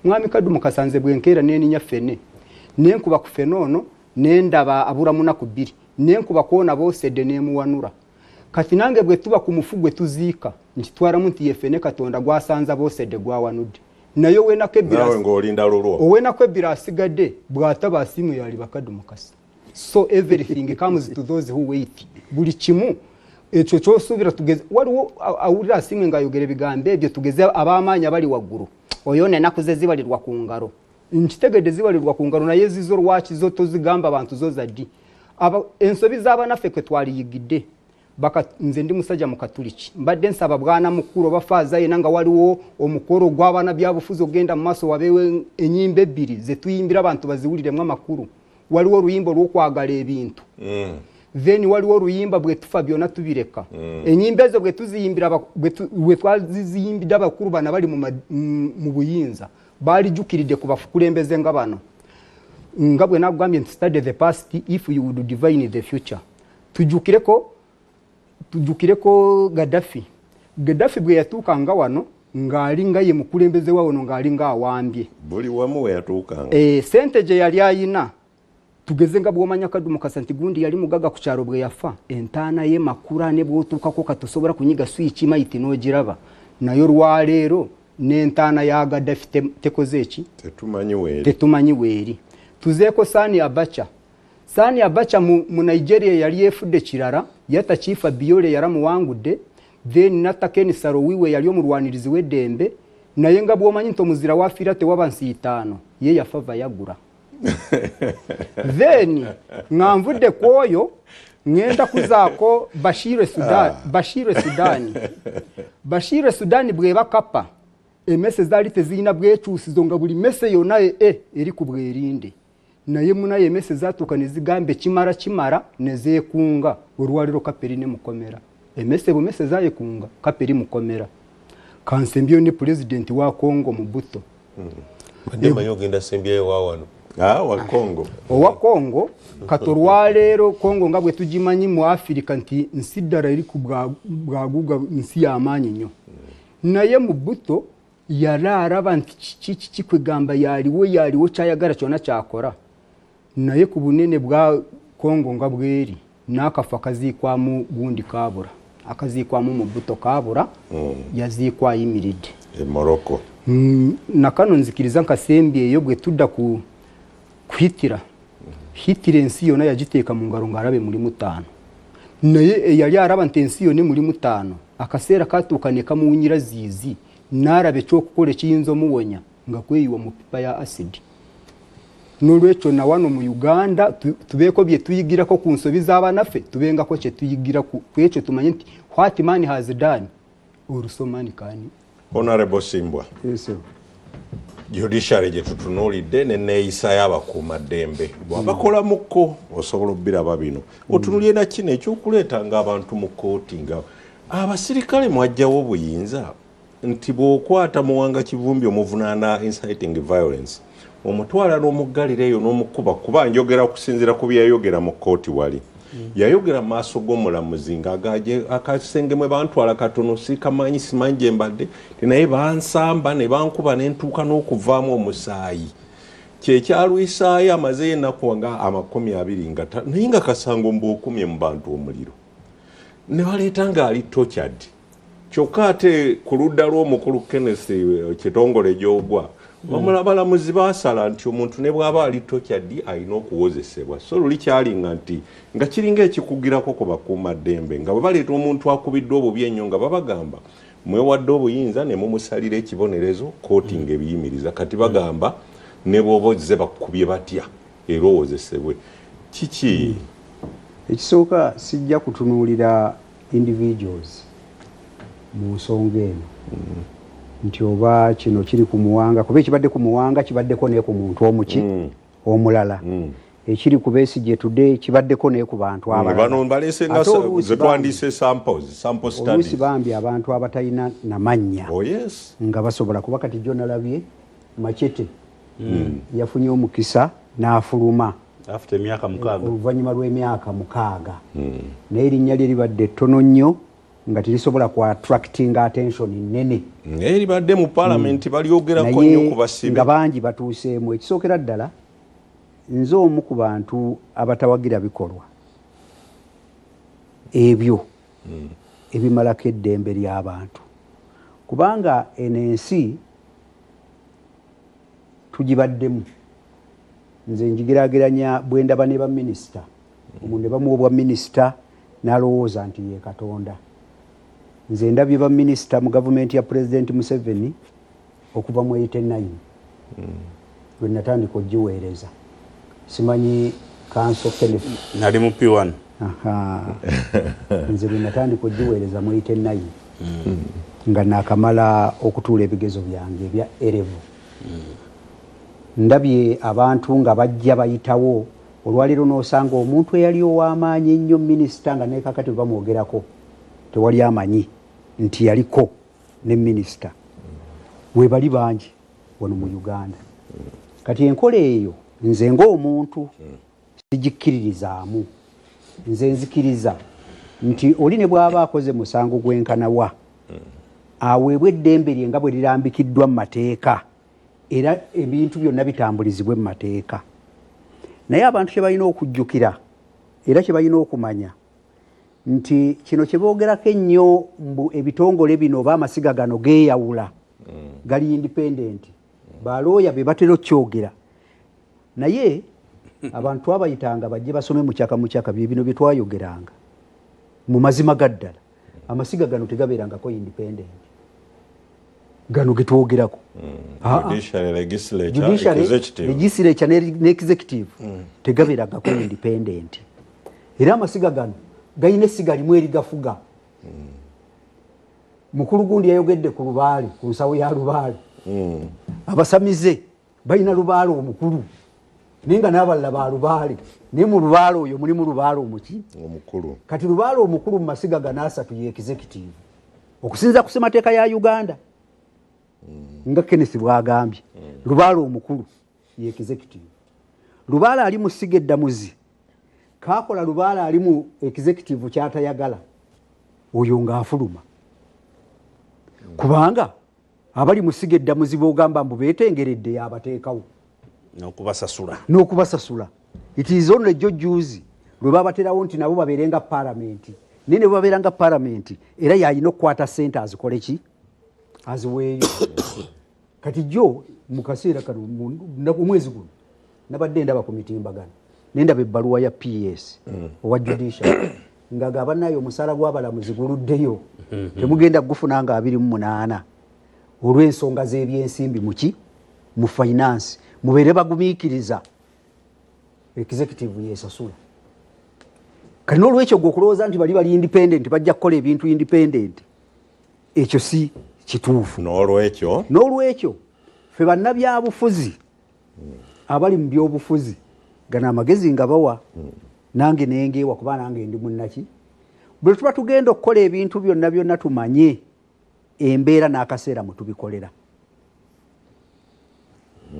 mwami kadu mukasanze bwenkera neni nyafene nenkuba kufenono nendaba abura munaku 2 nenkuba kuona bose de nemu wanura kati nange bwe tuba kumufugwe tuzika ntitwara muntu yefene katonda gwasanza bose de gwawanude nayo we nakebira nawe ngolinda lulwo owena kwebira asigade bwataba simu yali bakadu mukasa so everything comes to those who wait buli kimu echo cyosubira tugeze waliwo awurira simwe ngayogere bigambe byo tugeze abamanya bali waguru oyone nakuze zibalirwa ku ngaro nkitegede zibalirwa ku ngaro naye zizo rwachi zo tozigamba abantu zo zadi aba ensobi zabana fekwe twali yigide baka nze ndi musajja mukatuliki mbadde nsaba bwana mukuro bafaza ye nanga waliwo omukoro gwabana byabufuzo genda mu maso wabewe enyimbe 2 ze tuyimbira abantu baziwulire mwa makuru waliwo ruyimbo rwokwagala ebintu then waliwo ruyimba bwe tufa byona tubireka enyimbe zo bwe tuziyimbira bwe twaziyimbira bakuru bana bali mu buyinza bali jukiride kubafukulembeze ngabano ngabwe nagwambye study the past if you would divine the future tujukireko Gaddafi bwe yatuka ngawano ngali ngaye mukulembeze wawo ngali ngawambye buli wamu we yatuka sente je yali ayina tugeze nga bwomanya kadu mukasanti gundi yali mugaga ku cyaro bwe yafa entana ye makura ne bwotuka ko katusobora kunyiga switch mayiti no giraba nayo rwalero n'entaana ya Gaddafi tekoze eki tetumanyi weeri. Tuzeeko Sani Abacha. Sani Abacha mu Nigeria yali efudde kirala yatakiifa Biole yaramuwangudde, then Natakeni Sarowiwe yali omulwanirizi w'eddembe, naye nga bw'omanyi nti omuzira wafiira tewaba nsi itaano, ye yafava yagura. Then nga nvudde ku oyo ngenda kuzaako Bashir Sudani bweba kapa emese zaali tezirina bwekyusizo nga buli mese yonna eri ku bwerinde, naye munaye emese zaatuuka ne zigambe kimara ne zeekunga olwaliro kaperi ne mukomera. Emese bumese zayekunga kaperi mukomera. Kansembyo ne president wa Congo Mobutu. Madema yogenda sembyo wa wano. Wa Congo. Owa Congo katorwalero Congo nga bwe tugimanyi mu Africa nti nsidara eri ku bwaguga nsi y'amaanyi nnyo. Naye Mobutu yararaba nti kiki kwegamba yaliwo kyayagala kyona kyakora, naye ku bunene bwa Congo nga bweri n'akafa kaziikwamu gundi kabura, akaziikwamu Mobutu kabura, yaziikwa ayimiridde Morocco. Nakano nzikiriza nkasembye eyo bwe tudda kuhitira ensi yona yagiteeka mu ngaro ngarabe muri mutano, naye yali araba nti ensi yone muri mutano akaseera katuuka ne kamuwunyira ziizi n'arabe ky'okukola ekiyinza omuwonya nga kweyiwa mu pipa ya acid. N'olwekyo na wano mu Uganda tubeeko bye tuyigirako ku nsobi z'abanaffe, tubengako kye tuyigira ku ekyo tumanye nti what man has done also man can. Honorable Simbwa. Yes, sir. Judiciary gye tutunuulidde n'enneeyisa y'abakuumaddembe bw'abakola mu kko osobola obbiraba bino otunulye na kino ekyokuleetanga abantu mu kkooti nga abasirikale mwajjawo obuyinza nti bw'okwata Muwanga Kivumbi omuvunaana inciting violence omutwala n'omuggalira eyo n'omukuba kuba njogera okusinziira ku byeyayogera mu kkooti wali yayogera maaso g'omulamuzi ng'agaje akasenge mwe bantwala katono sikamanyi simanyi gye mbadde naye bansamba ne bankuba n'entuuka n'okuvaamu omusaayi kyekyalwisaayo amazeyo ennaku nga 25 naye nga kasango mbukumye mu bantu omuliro ne baleeta ng'ali tortured. Kyokka ate ku ludda lw'omukulu Kenneth Kitongole gy'ogwa abalamuzi baasala nti omuntu ne bw'aba ali tortured alina okuwozesebwa, so luli kyalinga nti nga kiringa ekikugirako ku bakuumaddembe nga bwe baleeta omuntu akubidde obubi ennyo nga babagamba mwewadde obuyinza ne mumusalira ekibonerezo kooti ng'ebiyimiriza, kati bagamba ne bw'oba ozze bakubye batya era owozesebwe. Kiki ekisooka sijja kutunuulira individuals mu nsonga eno nti oba kino kiri ku Muwanga, kuba ekibadde ku Muwanga kibaddeko ne ku muntu omuki omulala, ekiri ku Besigye today kibaddeko ne ku bantu abalala. Bano balese nga zetwandise sample studies. Oluusi bambi abantu abatalina namannya yes. nga basobola kuba kati John alabye Machete yafunye omukisa n'afuluma after emyaka 6 oluvannyuma lw'emyaka 6 naye erinnya lye libadde ttono nnyo nga tirisobola ku attracting attention nene naye libadde mu parliament balyogerako nnyo ku basibe nga bangi batuuseemu. Ekisookera ddala nze omu ku bantu abatawagira bikolwa ebyo ebimalako eddembe ly'abantu, kubanga eno ensi tugibaddemu. Nze njigerageranya bwe ndaba ne baminisita, omuntu ne bamuwa obwa minisita n'alowooza nti ye Katonda. Nze ndabye baminisita mu gavumenti ya President Museveni okuva mu 89 lwe natandika ogiweereza. Simanyi Kanso Kenneth nali mu P1 nze lwe natandika ogiweereza mu 89 nga nakamala okutuula ebigezo byange ebya erevu. Ndabye abantu nga bajja bayitawo olwaliro n'osanga omuntu eyali ow'amaanyi ennyo minisita nga nekakati bamwogerako tewali amanyi nti yaliko ne minisita we bali bangi wano mu Uganda. Kati enkola eyo nze ng'omuntu sigikkiririzaamu. Nze nzikiriza nti oli ne bw'aba akoze musango gwenkanawa aweebwe eddembe lye nga bwe lirambikiddwa mu mateeka era ebintu byonna bitambulizibwe mu mateeka. Naye abantu kye balina okujjukira era kye balina okumanya nti kino kye boogerako ennyo mbu ebitongole bino oba amasiga gano geeyawula gali independent balooya be batera kyogera naye abantu abayitanga bajje basome mukyaka bino bye twayogeranga mu mazima gaddala amasiga gano tegabeerangako independent gano getwogerako legislature ne executive tegabeerangako independent era amasiga gano gayina essiga limu erigafuga mukulu gundi yayogedde ku lubaale ku nsawo ya lubaale abasamize balina lubaale omukulu naye nga n'abalala ba lubaale naye mu lubaale oyo mulimu lubaale omukulu kati lubaale omukulu mu masiga gano asatu ye executive okusinza ku ssemateeka ya Uganda nga Kenneth bwagambye lubaale omukulu ye executive lubaale ali mu ssiga eddamuzi kakola lubaale ali mu executive kyatayagala oyo ng'afuluma kubanga abali mu ssiga eddamuzi b'ogamba mbu beetengeredde yabateekawo n'okubasasula it is only jjuzi lwe babaterawo nti nabo babeerenga paalamenti naye ne babeeranga paalamenti era yalina okukwata ssente azikole ki aziweeyo kati jjo mu kaseera kano omwezi guno nabadde ndaba ku mitimbagano nendaba ebbaluwa ya PS owa judicial ng'agamba nayo omusaala gw'abalamuzi guluddeyo temugenda gufuna nga 28 olw'ensonga z'ebyensimbi muki mu finance mubeere bagumiikiriza executive yesasula kati n'olwekyo gwe okulowooza nti bali independent bajja kukola ebintu independent ekyo si kituufu n'olwekyo ffe bannabyabufuzi abali mu byobufuzi gana amagezi nga bawa nange nengeewa kuba nange ndi munnaki bwe tuba tugenda okukola ebintu byonna tumanye embeera n'akaseera mwe tubikolera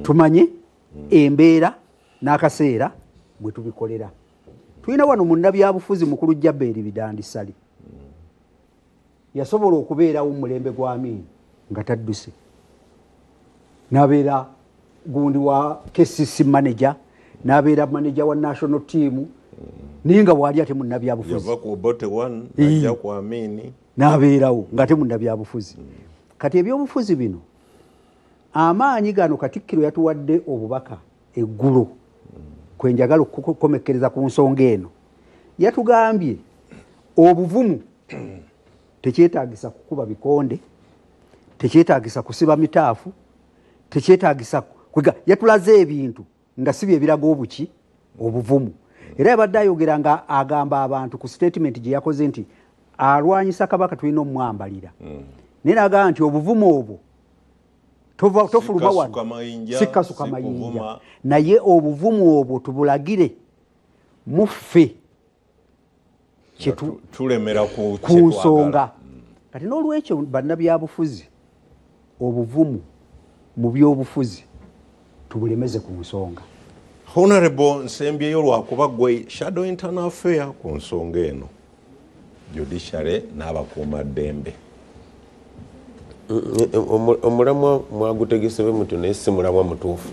tumanye embeera n'akaseera mwe tubikolera tulina wano munnabyabufuzi mukulu Jabbeeri Bidandisali yasobola okubeerawo mulembe gwa Amin nga tadduse n'abeera gundi wa KCC manager n'abeera manager wa national team naye nga bwali ate munnabyabufuzi n'abeerawo ng'ate munnabyabufuzi kati ebyobufuzi bino amaanyi gano Katikkiro yatuwadde obubaka eggulo kwenjagala okukomekkereza ku nsonga eno yatugambye obuvumu tekyetaagisa kukuba bikonde tekyetaagisa kusiba mitaafu tekyetaagisa yatulaze ebintu nga si bye biraga obuki obuvumu era yabadde ayogera nga agamba abantu ku statement gye yakoze nti alwanyisa kabaka tulina omwambalira naye nagamba nti obuvumu obwo tofuluma wano sikkasuka mayinja naye obuvumu obwo tubulagire muffe tulemera ku nsonga kati n'olwekyo bannabyabufuzi obuvumu mu byobufuzi tubulemeze ku nsonga. Honorable Nsembyeyo lwakuba gwe shadow internal affair ku nsonga eno judiciary n'abakuumaddembe omulamwa mwagutegesebe mutu naye si mulamwa mutuufu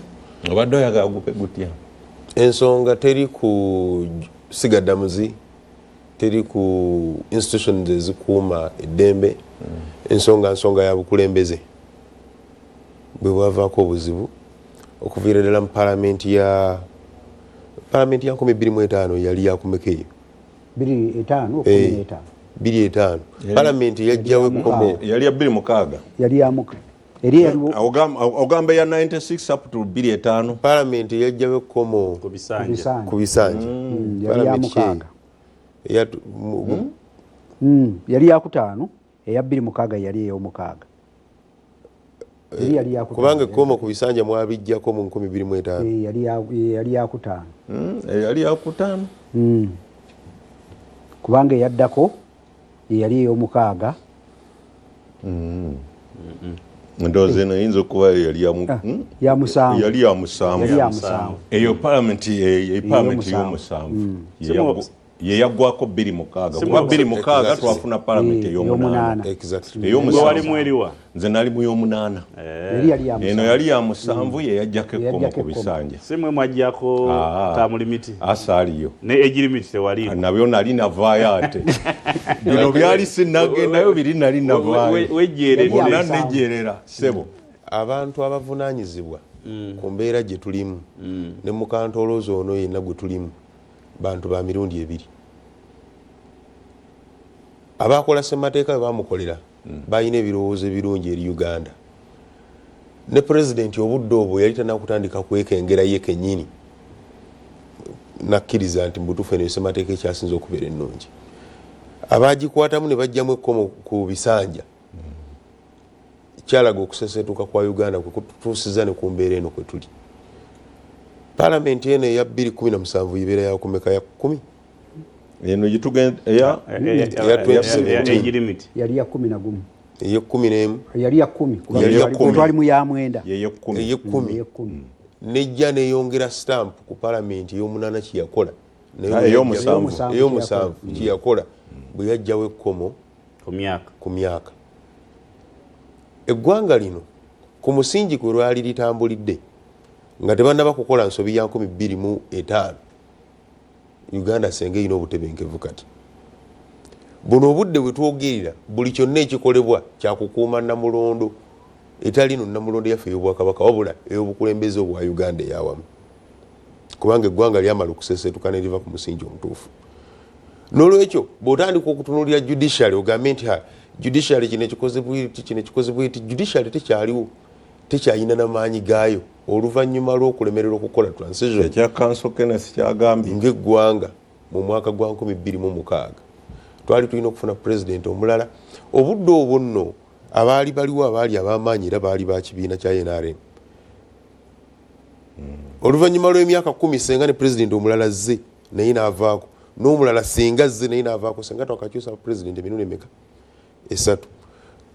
obadde oyagala gupe gutya ensonga teri ku sigaddamuzi teri ku institutions ezikuuma eddembe ensonga ya bukulembeze bwe bwavaako obuzibu okuviira ddala mu palamenti ya 2025 yali yakumekeyo 25 palamenti yajjawo ekkomo yali ya 26 yali yamuka ogamba ya 96 up to 25 palamenti yajjawo ekkomo ku bisanja yali yamukaaga yali yakutaano eya 26 yali ey'omukaaga kubanga ekkomo ku bisanja mwabijjako mu 2025 yali yakutaano yali yakutaano kubanga eyaddako yali ey'omukaaga ndowooza eno eyinza okuba yamusanvu yali yamusanvu eyo palamenti y'omusanvu ye yaggwako 26 kuba 26 twafuna parliament ey'omunaana exactly Gwe wali mweriwa nze nali mu y'omunaana eno yali ya musanvu ye yajjako ekkomo ku bisanja simwe mwajjako tamu limiti asaaliyo ne age limit tewali nabyo nali navaayo ate bino byali sinnagendayo biri nali navaayo bonna nejerera sebo abantu abavunaanyizibwa ku mbeera gye tulimu ne mu kantoloozo ono yenna gwe tulimu bantu ba mirundi ebiri abakola ssemateeka bwe bamukolera balina ebirowoozo ebirungi eri Uganda ne pulezidenti obudde obwo yali tanakutandika kwekengera ye kennyini nakkiriza nti mbutuufu eno ssemateeka ekyasinza okubeera ennungi abagikwatamu ne bajjamu ekkomo ku bisanja kyalaga okusesetuka kwa Uganda kwe kutuusiza ne ku mbeera eno kwe tuli palamenti eno eya 2017 ibeera yakumeka ya 10 eno gitugenda ya 2017 yali ya 11 eyo 11 yali ya 10 twali mu ya mwenda yeyo 10 nejja neyongera stamp ku palamenti ey'omunaana kiyakola ey'omusanvu kiyakola bwe yajjawo ekkomo ku myaka eggwanga lino ku musingi kwe lwali litambulidde nga tebannaba kukola nsobi ya 2025 Uganda senge ino obutebenkevu kati buno obudde bwe twogerera buli kyonna ekikolebwa kyakukuuma Namulondo etali no Namulondo yaffe ey'obwakabaka wabula ey'obukulembeze obwa Uganda eyawamu kubanga eggwanga lyamala okusesetuka ne liva ku musingi omutuufu n'olwekyo bw'otandika okutunuulira judiciary ogambe nti judiciary kino ekikoze bwiti judiciary tekyaliwo tekyayina n'amaanyi gaayo oluvannyuma lw'okulemererwa okukola transition ekya council Kenneth kyagambye ng'eggwanga mu mwaka gwa 2026 twali tulina okufuna president omulala obudde obwo nno abaali baliwo abaali ab'amaanyi era baali ba kibiina kya NRM oluvannyuma lw'emyaka 10 senga ne president omulala zze naye n'avaako n'omulala senga zze naye n'avaako senga twakakyusa president emirundi emeka 3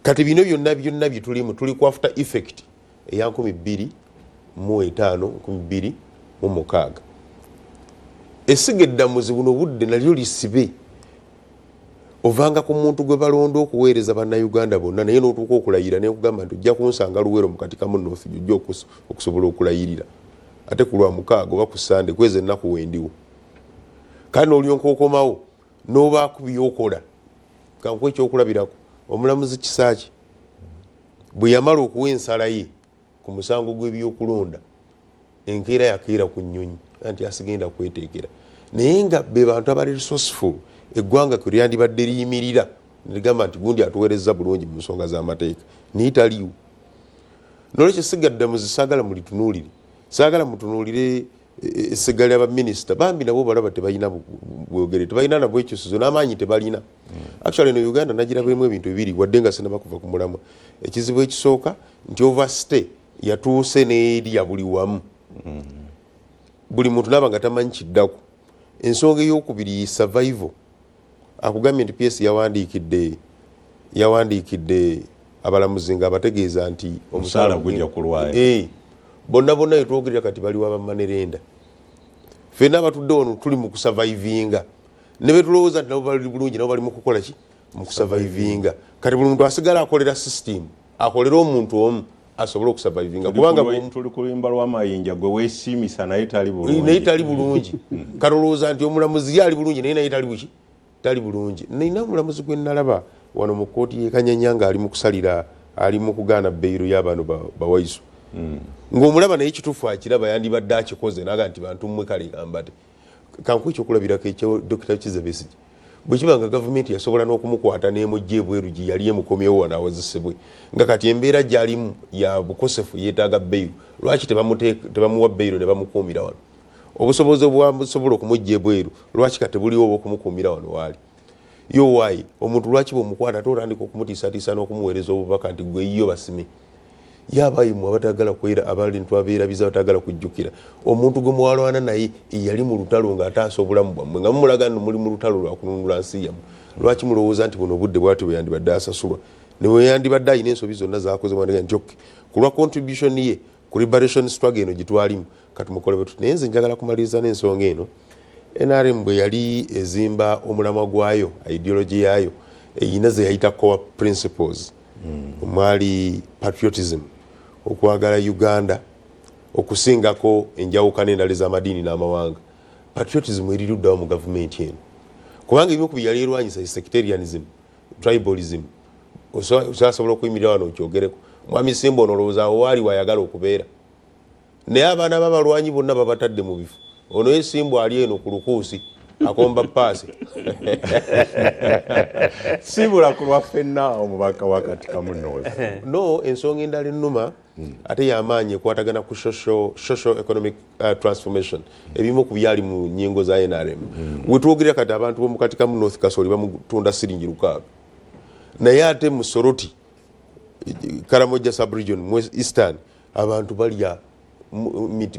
kati bino byonna bye tulimu tuli ku after effect eya 2005 esiga eddamuzi buno budde nalyo lisibe ovanga ku muntu gwe balonda okuweereza bannayuganda bonna naye n'otuuka okulayira nekugamba nti ojja kunsanga Luweero mu katika mu North ojja okusobola okulayirira ate ku Lwamukaaga oba ku Sande kweza ennaku wendiwo kandi n'olyoka okomawo n'obaako byokola kankuwa ekyokulabirako omulamuzi Kisaaki bwe yamala okuwa ensala ye ku musango gw'ebyokulonda enkeera yakeera ku nnyonyi anti asigenda kweteekera naye nga be bantu abali resourceful eggwanga kwe lyandibadde liyimirira negamba nti gundi atuweereza bulungi mu nsonga z'amateeka naye taliwo n'olwekyo sigaddamuzi saagala mulitunuulire saagala mutunuulire essiga ly'abaminisita bambi nabo balaba tebalina bwogere tebalina nabwo ekyusizo n'amaanyi tebalina actually no Uganda nagirabaemu ebintu bibiri wadde nga sinaba kuva ku mulamwa ekizibu ekisooka nti overstay yatuuse n'eri ya buli wamu buli muntu naba nga tamanyi kiddako ensonga ey'okubiri survival akugambye nti PS yawandiikidde abalamuzi nga abategeeza nti omusaala gujja kulwayo bonna yetwogerera kati baliwo abamanerenda ffenna abatudde ono tuli mu kusurvivinga ne betulowooza nti nabo bali bulungi nabo bali mu kukola ki mu kusurvivinga kati buli muntu asigala akolera system akolera omuntu omu asobole okusurvivinga kubanga tuli ku luyimba lw'amayinja gwe weesiimisa naye tali bulungi kati olowooza nti omulamuzi ye ali bulungi naye naye tali bulungi nina omulamuzi gwe nalaba wano mu kkooti y'ekanyanya nga ali mu kusalira ali mu kugaana beyiro y'abantu bawaiso ng'omulaba naye kituufu akiraba yandibadde akikoze naga nti bantu mmwe kale gambate kankuwa ekyokulabirako ekyo Dr. Kizza Besigye bwe kiba nga gavumenti yasobola n'okumukwata n'emujja ebweru gye yali emukomyewo wano awozesebwe nga kati embeera gy'alimu ya bukosefu yeetaaga beyiro lwaki tebamuwa beyiro ne bamukuumira wano obusobozi obwasobola okumujja ebweru lwaki kati tebuliwo obw'okumukuumira wano waali yo waayi omuntu lwaki bw'omukwata ate otandika okumutiisatiisa n'okumuweereza obubaka nti gwe yiyo basime yabayimu abatagala kwera abantu abeerabiza batagala kujjukira omuntu gwe mwalwana naye yali mu lutalo ng'ataasa obulamu bwammwe nga mumulaga nno muli mu lutalo lwakununula nsi yammwe lwaki mulowooza nti buno obudde bwati bwe yandibadde asasulwa ne bwe yandibadde alina ensobi zonna zakoze mwandiga nti oke ku lwa contribution ye ku liberation struggle eno gye twalimu kati mukole bwe tuti naye nze njagala kumaliriza n'ensonga eno NRM bwe yali ezimba omulamwa gwayo ideology yayo eyina ze yayita core principles omwali patriotism okwagala Uganda okusingako enjawukana endala z'amadiini n'amawanga patriotism eriruddawo mu gavumenti eno kubanga ebimu ku byali erwanyisa sectarianism tribalism osasobola okuyimirira wano okyogereko mwami Simba ono olowooza awo waali wayagala okubeera naye abaana b'abalwanyi bonna babatadde mu bifo ono ye Simba ali eno ku lukuusi akomba paasi sibula ku lwaffenna omubaka wakati kamunozi no ensonga endala ennuma ate yamaanyi ekwatagana ku social economic transformation ebimu ku byali mu nnyingo za NRM wetwogerera kati abantu b'omukati kamu North Kasoli bamutunda siringi 600 naye ate mu Soroti Karamoja sub-region mu Eastern abantu balya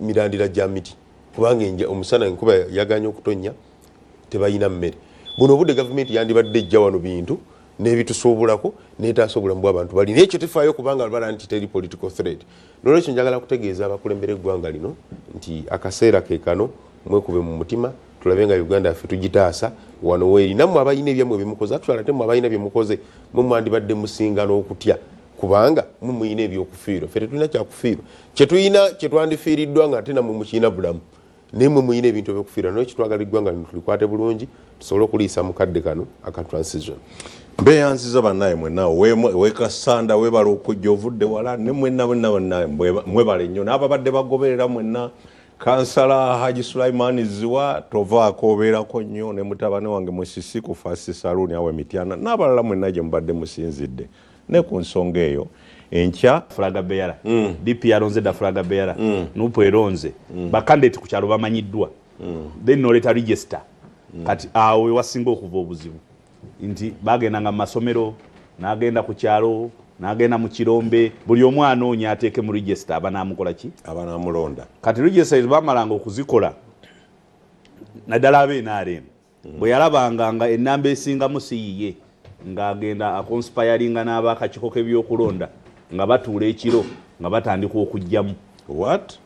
mirandira gya miti kubanga omusana enkuba yaganya okutonya tebayina mmere buno obudde gavumenti yandibadde ejja wano bintu n'ebitusobolako n'etaasa obulamu bw'abantu bali naye ekyo tefaayo kubanga bala nti teri political threat nolwekyo njagala kutegeeza abakulembera eggwanga lino nti akaseera ke kano mwekube mu mutima tulabe nga Uganda yaffe tugitaasa wano weeri nammwe abayina ebyammwe byemukoze atulala ate mmwe abayina byemukoze mwe mwandibadde musinga n'okutya kubanga mwe muyina ebyokufiirwa ffe tetulina kyakufiirwa kyetuyina kyetwandifiiriddwa nga ate nammwe mukiina bulamu naye mwe muyina ebintu ebyokufiirwa nolwekyo twagala eggwanga lino tulikwate bulungi tusobole okuliisa mukadde kano aka transition mbeyanziza bannaye mwenna wekasanda webala okujja ovudde wala ne mwenna mwebale nnyo n'ababadde bagoberera mwenna kansala Haji Sulaiman Ziwa tovaako obeerako nnyo ne mutabani wange Musisi ku Fasi Saluni awe Mityana n'abalala mwenna gye mubadde musinzidde ne ku nsonga eyo enkya Fulaga Beara DP alonze da Fulaga Beara nupo eronze bakandidate ku kyalo bamanyiddwa then noleta register kati awe wasinga okuva obuzibu nti bagenda nga masomero nagenda ku kyalo nagenda mu kirombe buli omwana onya ateeke mu register abanamukola ki abanamulonda kati register bamalanga okuzikola naddala abe NRM bwe yalabanga nga ennamba esinga musiyiye ng'agenda akonspiringa n'abakakiko k'ebyokulonda nga batuula ekiro nga batandika okujjamu what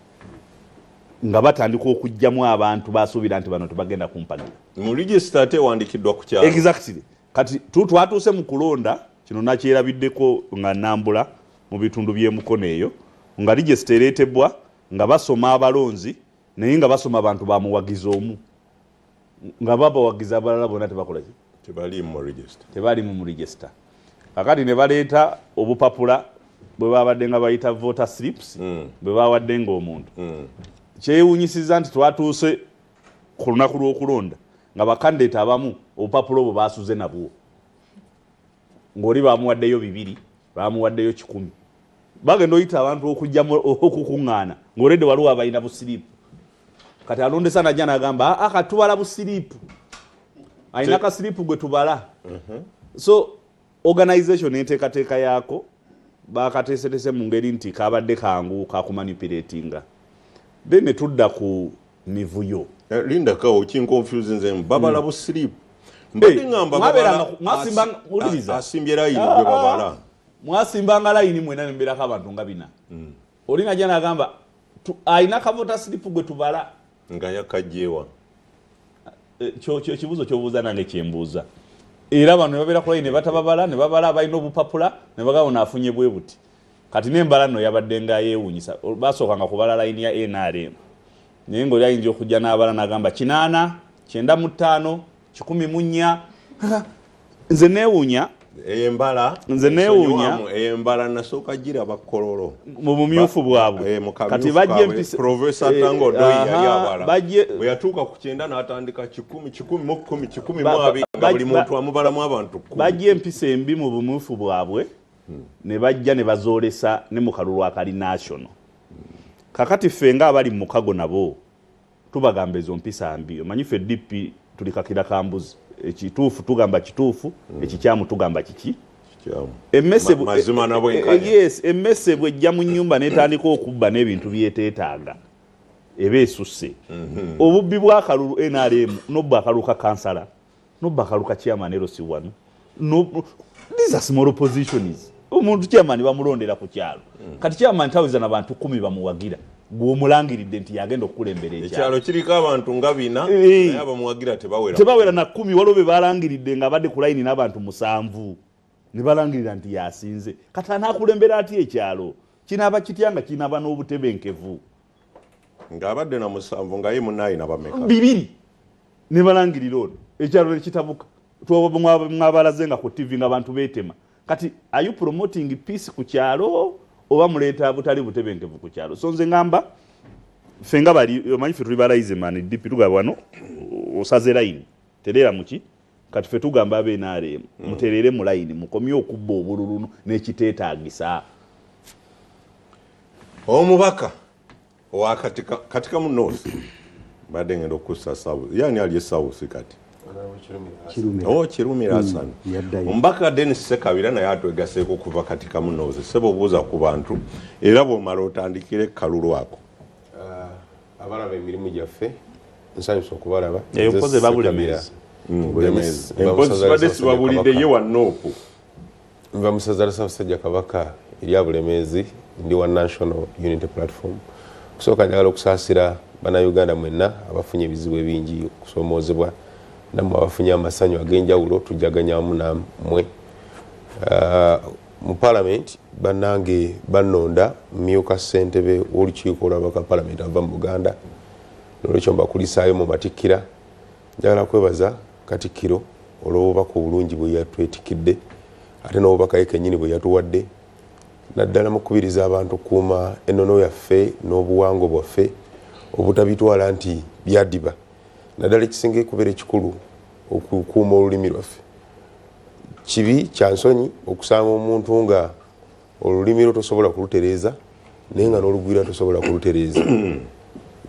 nga batandika okujjamu abantu basuubira nti bano tebagenda kumpagira mu register ate wandikiddwa ku kyalo exactly kati twatuuse mu kulonda kino nakyerabiddeko nga nambula mu bitundu by'emukono eyo nga register ereetebwa nga basoma abalonzi naye nga basoma abantu bamuwagiza omu nga babawagiza abalala bonna tebakola ki tebali mu register kakati ne baleeta obupapula bwe babadde nga bayita voter slips bwe bawadde nga omuntu kyewunyisiza nti twatuuse ku lunaku lw'okulonda nga bakandidate abamu obupapula obwo basuze nabwo ng'oli bamuwaddeyo 2 bamuwaddeyo 100 bagenda oyita abantu okujjamu okukuŋŋaana ng'oledde waliwo abalina busiriipu kati alondesa najja n'agamba akatubala busiriipu alina kasiriipu gwe tubala so organization enteekateeka yaako bakateesetese mu ngeri nti kabadde kangu kakumanipulatinga then ne tudda ku mivuyo linda kawo kinconfuse nze babala busiriipu mbadde ngamba asimbye layini gwe babala mwasimbanga layini mwena nembeerako abantu nga 4 oli najja n'agamba alina kavota siriipu gwe tubala nga yakajjeewa kibuzo kyobuuza nange kyembuuza era bano ne babeera ku layini ne batababala ne babala abalina obupapula ne bagabo naafunye bwe buti kati n'embala nno yabadde nga yeewuunyisa basookanga kubala layini ya NRM naye ng'oli ayinza okujja n'abala n'agamba 8 95 114 nze neewuunya nze neewuunya embala nasooka gira bakololo mu bumyufu bwabwe kati bajje Professor Tango Doi yali abala bwe yatuuka ku 9 n'atandika 10 buli muntu amubalamu abantu 10 bajje empisa embi mu bumyufu bwabwe ne bajja ne bazoolesa ne mu kalulu akali national kakati ffe nga abali mu mukago nabo tubagamba ezo mpisa mbi omanyi ffe DP tuli kakira kambuzi ekituufu tugamba kituufu ekikyamu tugamba kiki mazima nabwenkanya yes emmese bwejja mu nnyumba n'etandika okubba n'ebintu byeteetaaga eba esusse obubbi bw'akalulu NRM nobba akalulu ka kansala nobba akalulu ka chairman erosi wano these are small positions omuntu chairman bamulondera ku kyalo kati chairman tawiza n'abantu 10 bamuwagira gw'omulangiridde nti yagenda okukulembera ekyalo kiriko abantu nga 4 naye abamuwagira tebawera na 10 waliwo be balangiridde nga badde ku layini n'abantu 7 ne balangirira nti yasinze kati anaakulembera atya ekyalo kinaaba kitya nga kinaaba n'obutebenkevu ng'abadde na 7 nga ye munayina bameka 2 ne balangirira ono ekyalo ne kitabuka mwabalaze nga ku TV nga abantu beetema kati are you promoting peace ku kyalo oba muleeta butali butebenkevu ku kyalo so nze ngamba ffe nga bali omanyi ffe tuli balayize mani dipi tugamba wano osaze layini tereera muki kati ffe tugamba abenaare mutereere mu layini mukomye okubba obululu n'ekiteetaagisa omubaka wa katika mu north badde ngenda okussa south yani ali south kati Kirumira Hassan omubaka Dennis Sekabira naye atwegaseeko kuva katika mu north sebo buuza ku bantu era bw'omala otandikire kalulu ako abalaba emirimu gyaffe nsanyusa okubalaba eyokoze babulemezi badde sibabulidde ye wa noopu nva musaza la Ssaabasajja Kabaka erya Bulemeezi ndi wa National Unity Platform kusooka njagala okusaasira bannayuganda mwenna abafunye ebizibu ebingi okusomoozebwa nammwe abafunye amasanyu ag'enjawulo tujjaganyamu nammwe mu palamenti bannange bannonda mmyuka ssentebe w'olukiiko olw'abaka palamenti ava mu Buganda n'olwekyo mbakulisaayo mu matikkira njagala kwebaza Katikkiro olw'obubaka obulungi bwe yatwetikidde ate n'obubaka ye kennyini bwe yatuwadde naddala mu kukubiriza abantu okukuuma ennono yaffe n'obuwangwa bwaffe obutabitwala nti byaddiba naddala ekisinga okubeera ekikulu okukuuma olulimi lwaffe kibi kya nsonyi okusanga omuntu nga olulimi lwo tosobola kulutereeza naye nga n'olugwira tosobola kulutereeza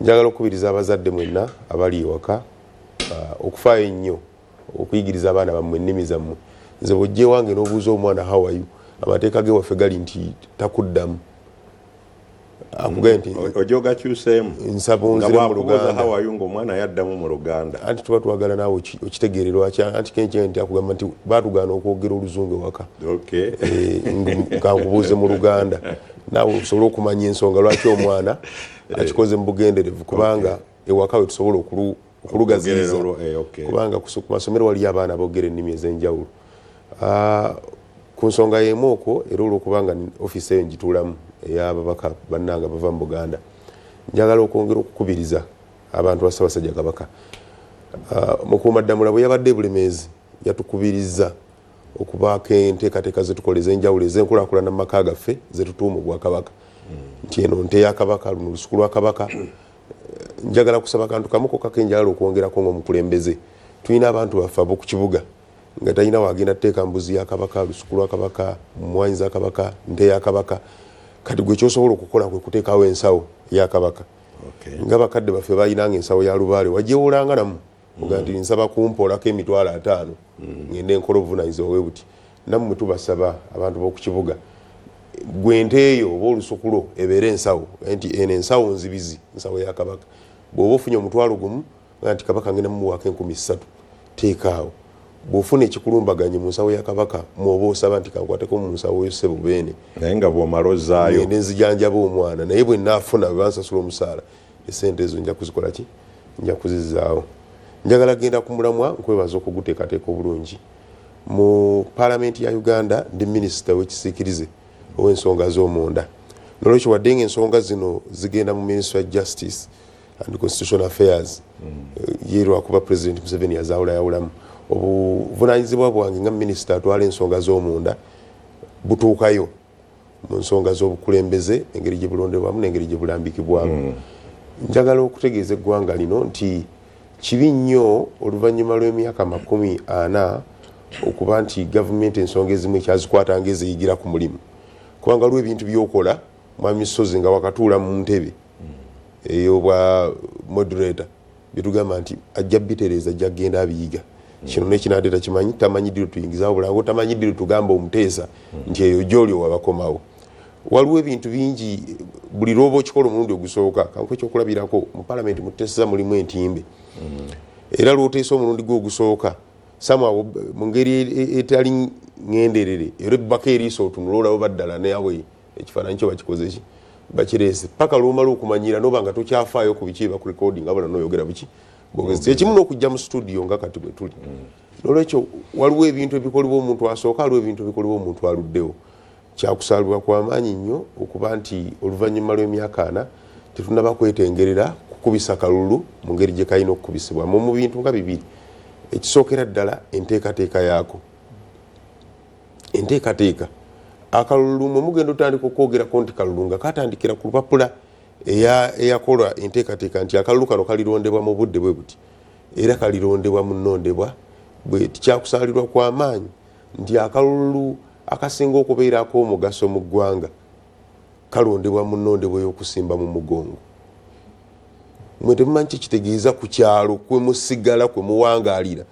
njagala okukubiriza abazadde mwenna abali ewaka okufaayo ennyo okuyigiriza abaana bammwe ennimi zammwe nze bw'ojja ewange n'obuuza omwana how are you amateeka ge waffe gali nti takuddamu akugambye nti ojoga kyuseemu nsabunzire mu Luganda hawayo ng'omwana yaddamu mu Luganda anti tuba twagala naawe okitegeere lwaki anti kenkyene nti akugamba nti baatugaana okwogera oluzungu ewaka kankubuuze mu Luganda naawe osobole okumanya ensonga lwaki omwana akikoze mu bugenderevu kubanga ewaka we tusobola okulugaziiza kubanga ku masomero waliyo abaana boogera ennimi ez'enjawulo ku nsonga y'emu okwo era olw'okubanga ofiisi eyo ngituulamu ey'ababaka bannanga bava mu Buganda njagala okwongera okukubiriza abantu ba Ssaabasajja Kabaka mukuumaddamula bwe yabadde Bulemeezi yatukubiriza okubaako enteekateeka zetukola ez'enjawulo ez'enkulaakulana mu maka gaffe zetutuuma Obwakabaka nti eno nte ya Kabaka luno lusuku lwa Kabaka njagala kusaba kantu kamu kokka kenjagala okwongerako ng'omukulembeze tulina abantu baffe ab'oku kibuga nga talina wagenda teeka mbuzi ya Kabaka lusuku lwa Kabaka mmwanyi za Kabaka nte ya Kabaka kati gwe kyosobola okukola kwe kuteekawo ensawo ya Kabaka nga bakadde baffe balinanga ensawo ya Lubaale wagyewolanga namu oga nti nsaba kumpoolako emitwalo 5 ngende enkola obuvunaanyizibwa bwe buti nammwe tubasaba abantu b'oku kibuga gwe nte eyo oba olusukulo ebeere ensawo nti eno ensawo nzibizi ensawo ya Kabaka bw'oba ofunye omutwalo gumu nga nti Kabaka ngenda mumuwaako 3,000 teekaawo bw'ofuna ekikulumbaganye mu nsawo ya Kabaka mwoba osaba nti kankwateko mu nsawo y'ossebo beene naye nga bw'omala ozaayo ngende nzijanjaba omwana naye bwe nnaafuna bwe bansasula omusaala esente ezo nja kuzikola ki nja kuzizaawo njagala genda ku mulamwa nkwebaza okuguteekateeka obulungi mu palamenti ya Uganda ndi minisita w'ekisiikirize ow'ensonga z'omunda nolwekyo wadde nga ensonga zino zigenda mu Ministry of Justice and Constitutional Affairs ye lwakuba President Museveni yazaawulayawulamu obuvunaanyizibwa bwange nga minisita atwala ensonga z'omunda butuukayo mu nsonga z'obukulembeze engeri gye bulondebwamu n'engeri gye bulambikibwamu njagala okutegeeza eggwanga lino nti kibi nnyo oluvannyuma lw'emyaka 40 okuba nti gavumenti ensonga ezimu ekyazikwata ng'eziyigira ku mulimu kubanga lw ebintu by'okola mwami Sozi nga wakatuula mu ntebe eyo bwa moderator bitugamba nti ajja bitereeza ajja genda abiyiga kino nekinaadeta kimanyi tamanyiddiro tuyingizawo bulango tamanyiddiro tugamba omuteesa nti eyo gy'oli owabakomawo waliwo ebintu bingi buli lwoba okikola omulundi ogusooka kanku ekyokulabirako mu palamenti muteeseza mulimu entimbe era lwoteesa omulundi gwe ogusooka samwa mu ngeri etali ngenderere era ebbaka eriiso otunula olabo baddala nawe ekifaananyi kyo bakikoze ki bakirese paka lumala okumanyira noba nga tokyafaayo ku biki baku recording abana noyogera biki bogezi ekimu n'okujja mu studio nga kati bwe tuli nolwekyo waliwo ebintu ebikolebwa omuntu asooka waliwo ebintu ebikolebwa omuntu aluddewo kyakusaalibwa kw'amaanyi nnyo okuba nti oluvannyuma lw'emyaka 4 tetunaba kwetengerera kukubisa kalulu mu ngeri gye kalina okukubisibwamu mu bintu nga bibiri ekisookera ddala enteekateeka yaako enteekateeka akalulu mwe mugenda otandika okwogerako nti kalulu nga katandikira ku lupapula eyakola enteekateeka nti akalulu kano kalirondebwa mu budde bwe buti era kalirondebwa mu nnondebwa bwe tikyakusaalirwa kw'amaanyi nti akalulu akasinga okubeerako omugaso mu ggwanga kalondebwa mu nnondebwa y'okusimba mu mugongo mwe temumanyi kitegeeza ku kyalo kwe musigala kwe muwangaalira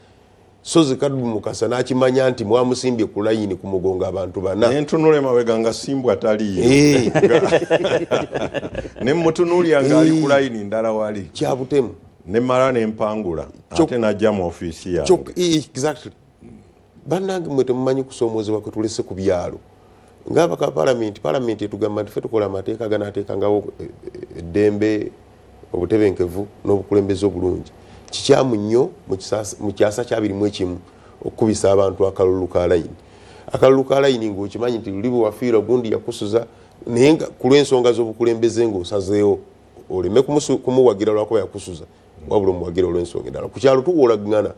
sozi Kaddu Mukasa n'akimanya nti mwamusimbye ku layini ku mugongo abantu bana nentunule mabega nga simbwa taliyo ne mutunulya nga ali ku layini ndala wali kyabutemu ne mara n'empangula ate najja mu ofiisi yawe exactly bannange mwe temumanyi kusoomozebwa kwe tulese ku byalo ng'abaka palamenti etugamba nti ffe tukola amateeka ganaateekangawo eddembe obutebenkevu n'obukulembeze obulungi kikyamu nnyo mu kyasa kya 21 okukubisa abantu akalulu ka layini ng'okimanyi nti luli bwe wafiira gundi yakusuza naye ku lw'ensonga z'obukulembeze ng'osazeewo oleme kumuwagira lwakuba yakusuza wabula omuwagira olw'ensonga endala ku kyalo tuwoolagana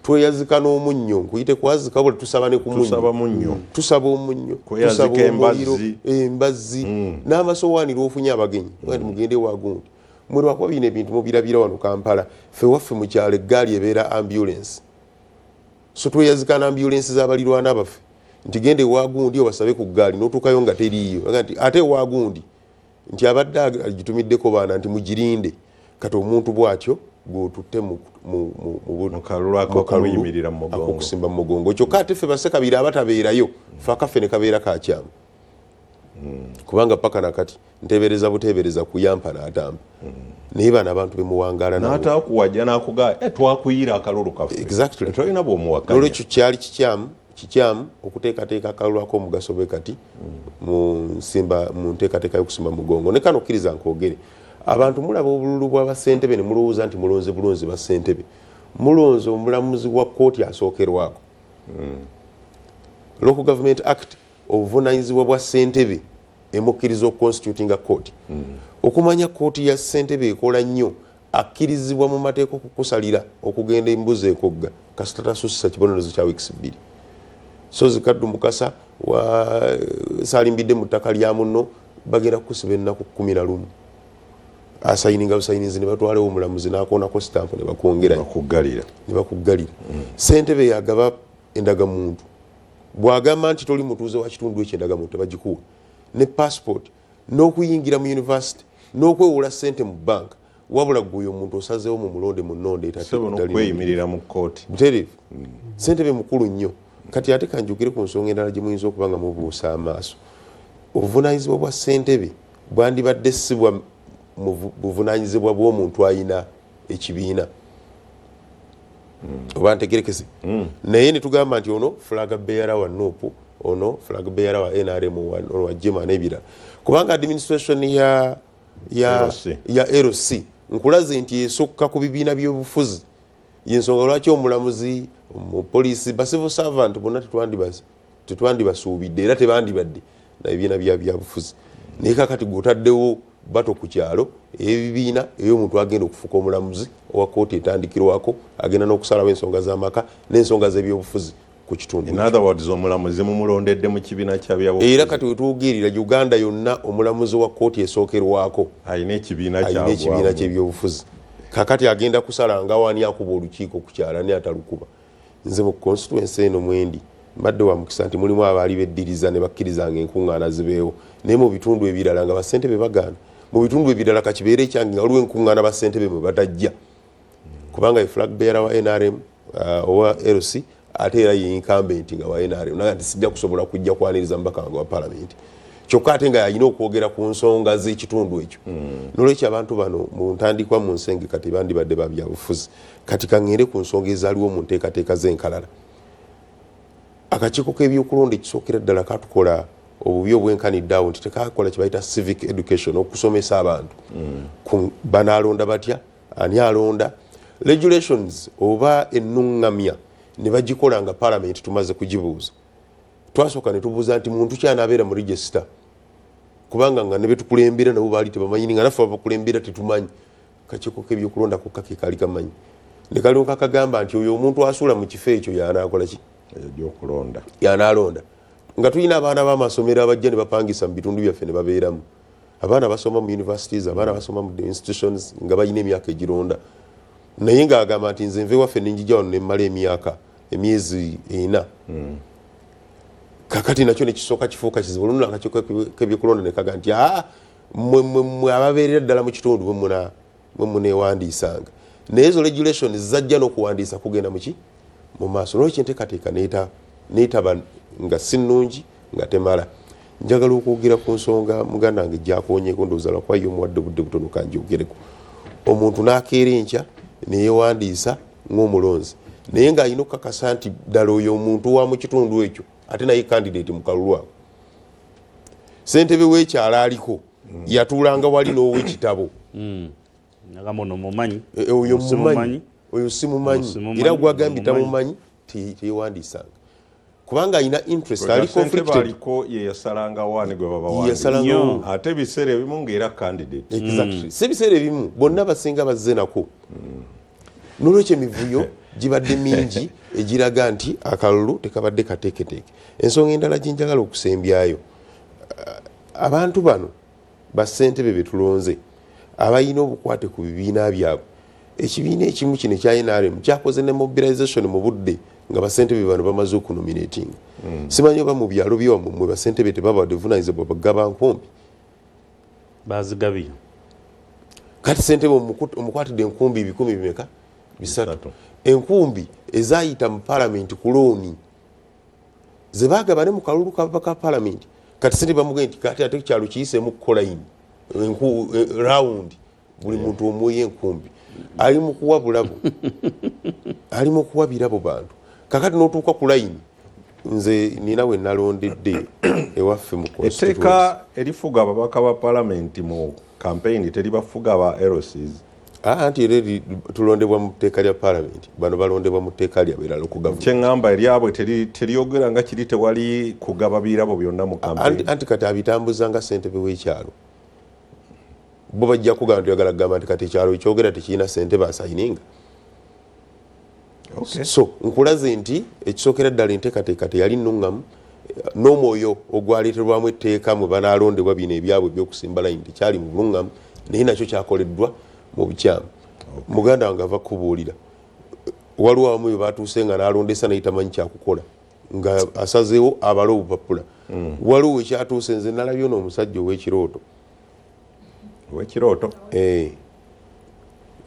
tweyazika n'omunnyo nkuyite kwazika bula tusaba ne ku munnyo tusaba omunnyo tusaba embazzi n'amasowaani lw'ofunye abagenyi nti mugende wagundi mwe lwakuba bino ebintu mubirabira wano Kampala ffe waffe mu kyalo eggaali ebeera ambulance so tweyazika n'ambulensi z'abalirwana baffe nti gende wagundi obasabe ku ggaali n'otuukayo nga teriiyo nti ate wagundi nti abadde agitumiddeko baana nti mugirinde kati omuntu bw'atyo gwotutte mu kalulu akokusimba mu mugongo kyokka ate ffe basekabiri abatabeerayo fe akaffe ne kabeera kakyamu kubanga paka nakati ntebereza butebereza kuyampa n'atamba naye bano abantu bemuwangaala n'ataakuwajja n'akugaa twakuyira akalulu kaffe exactly tolina bw'omuwakanya olwekyo kyali kikyamu okuteekateeka akalulu ak'omugaso bwe kati mu nteekateeka y'okusimba mugongo ne kano okkiriza nkwogere abantu mulaba obululu bw'abasentebe ne mulowooza nti mulonze bulonzi ba ssentebe mulonze omulamuzi wa kkooti asookerwako Local Government Act obuvunaanyizibwa bwa ssentebe emukkiriza okuconstitutinga kkooti okumanya kkooti ya ssentebe ekola nnyo akkirizibwa mu mateeka okukusalira okugenda embuzi ekogga kasita tasussisa kibonerezo kya wiikisi 2 Sozi Kaddu Mukasa saalimbidde mu ttaka lya munno bagenda kukusiba ennaku 11 asayininga busayinizi ne batwalewo omulamuzi n'akoonako sitampu ne bakwongera ne bakuggalira ssentebe yagaba endagamuntu bw'agamba nti toli mutuuze wa kitundu ekyo endagamuntu tebagikuwa ne passport n'okuyingira mu university n'okwewola ssente mu banka wabula gweyo omuntu osazeewo mu mulonde mu nnonde etakweyimirira mu kkooti butereevu ssentebe mukulu nnyo kati ate kanjukire ku nsonga endala gye muyinza okuba nga mubuusa amaaso obuvunaanyizibwa bwa ssentebe bwandibadde si bwa buvunaanyizibwa bw'omuntu ayina ekibiina oba ntegerekese naye ne tugamba nti ono flag bearer wa NUP ono flag bearer wa NRM wa Jema n'ebirala kubanga administration ya LC nkulaze nti esokka ku bibiina by'obufuzi y'ensonga lwaki omulamuzi omupoliisi ba civil servant bonna tetwandibasuubidde era tebandibadde na ebibiina byabufuzi naye kakati gwotaddewo bato ku kyalo ebibiina ey'omuntu agenda okufuuka omulamuzi owa kkooti etandikirwako agenda n'okusalawo ensonga z'amaka n'ensonga z'ebyobufuzi ku kitundu in other words omulamuzi mumulondedde mu kibiina kyabyabufuzi era kati wetuwugirira Uganda yonna omulamuzi wa kkooti esookerwako alina ekibiina ky'ebyobufuzi kakati agenda kusala nga wani akuba olukiiko ku kyalo ani atalukuba nze mu constituency eno mwendi mbadde wa mukisa nti mulimu abaali beddiriza ne bakkirizanga enkuŋŋaana zibeewo naye mu bitundu ebirala nga bassentebe bagaana mu bitundu ebirala kakibeere ekyange nga waliwo enkuŋŋaana bassentebe mwe batajja kubanga flag bearer wa NRM owa LC ate era ye incumbent nga wa NRM naye nti sijja kusobola kujja kwaniriza mbaka wange wa parliament kyokka ate nga yalina okwogera ku nsonga z'ekitundu ekyo nolwekyo abantu bano mu ntandikwa mu nsenge kati bandibadde babyabufuzi kati kaŋŋende ku nsonga ezaaliwo mu nteekateeka z'enkalala akakiiko k'ebyokulonda ekisookera ddala katukola obubi obwenkanidde awo nti tekakola kye civic education okusomesa abantu banaalonda batya ani alonda regulations oba ennungamya ne bagikola nga parliament tumaze kugibuuza twasooka ne tubuuza nti muntu kyanabeera mu register kubanga nga ne betukulembera nabo baali tebamanyi nga naffe abakulembera tetumanyi kakiiko k'ebyokulonda kokka ke kaali kamanyi ne kalyoka kagamba nti oyo omuntu asuula mu kifo ekyo yanaakola ki ebyokulonda yanaalonda nga tulina abaana b'amasomero abajja ne bapangisa mu bitundu byaffe ne babeeramu abaana basoma mu universities abaana basoma mu institutions nga balina emyaka egironda naye ng'agamba nti nze nve waffe nenjija wano ne mmala emyezi 4 kakati nakyo nekisooka kifuuka kizibu luno akakiiko k'ebyokulonda ne kaga nti mmwe ababeerera ddala mu kitundu mwe muneewandiisanga naye ezo regulations zajja n'okuwandiisa kugenda muki mu maaso lwaki enteekateeka neetaba nga si nnungi nga temala njagala okwogera ku nsonga muganda wange gyakonyeeko ndowooza lwakuba yo omuwadde obudde butono kanjogereko omuntu n'akeera enkya neyewandiisa ng'omulonzi naye ng'alina okukakasa nti ddala oyo omuntu wa mu kitundu ekyo ate naye candidate mu kalulu ako ssentebe w'ekyalo aliko yatuulanga wali n'ow'ekitabo oyo mumanyi oyo simumanyi era gwagambye tamumanyi teyewandiisanga kubanga alina interest ali conflicted yeyasaranga wani gwe babawandiisa ate ebiseera ebimu ng'era candidate exactly si ebiseera ebimu bonna basinga bazze nako n'olwekyo emivuyo gibadde mingi egiraga nti akalulu tekabadde kateeketeeke ensonga endala gyenjagala okusembyayo abantu bano bassentebe betulonze abalina obukwate ku bibiina byabwe ekibiina ekimu kino ekya NRM kyakoze ne mobilization mu budde nga bassentebe bano bamaze okunominating simanyi oba mu byalo byawamwe mwe bassentebe tebaba devunaanyizibwa bagaba nkumbi bazigabye kati ssentebe omukwatidde enkumbi 300 enkumbi ezayita mu palamenti ku looni ze bagaba ne mu kalulu ka palamenti kati ssentebe bamugee nti kati ate kyalo kiyiseemu kukolayini rawundi buli muntu omuweyo enkumbi ali mu kuwa bulabo ali mu kuwa birabo bantu kakati n'otuuka ku layini nze nina we nalondedde ewaffe mu etteeka erifuga ababaka ba palamenti mu campaign teribafuga ba LCs anti era tulondebwa mu tteeka lya palamenti bano balondebwa mu tteeka lyabwe erala okugavuma kyeŋŋamba eryabwe teryogera nga kiri tewali kugaba birabo byonna mu campaign anti kati abitambuza nga ssentebe w'ekyalo bo bajja kugamba tuyagala kugamba nti kati ekyalo ekyogera tekirina ssentebe asayininga so nkulaze nti ekisookera ddala enteekateeka teyali nnuŋŋamu n'omwoyo ogwaleeterwamu etteeka mwe banaalondebwa bino ebyabwe ebyokusimba layini tekyali mu buluŋŋamu naye nakyo kyakoleddwa mu bukyamu muganda wange ava kubuulira waliwo abamu bye batuuse nga n'alondesa naye tamanyi kyakukola nga asazeewo abale obupapula waliwo ekyatuuse nze nalabyo n'omusajja ow'ekirooto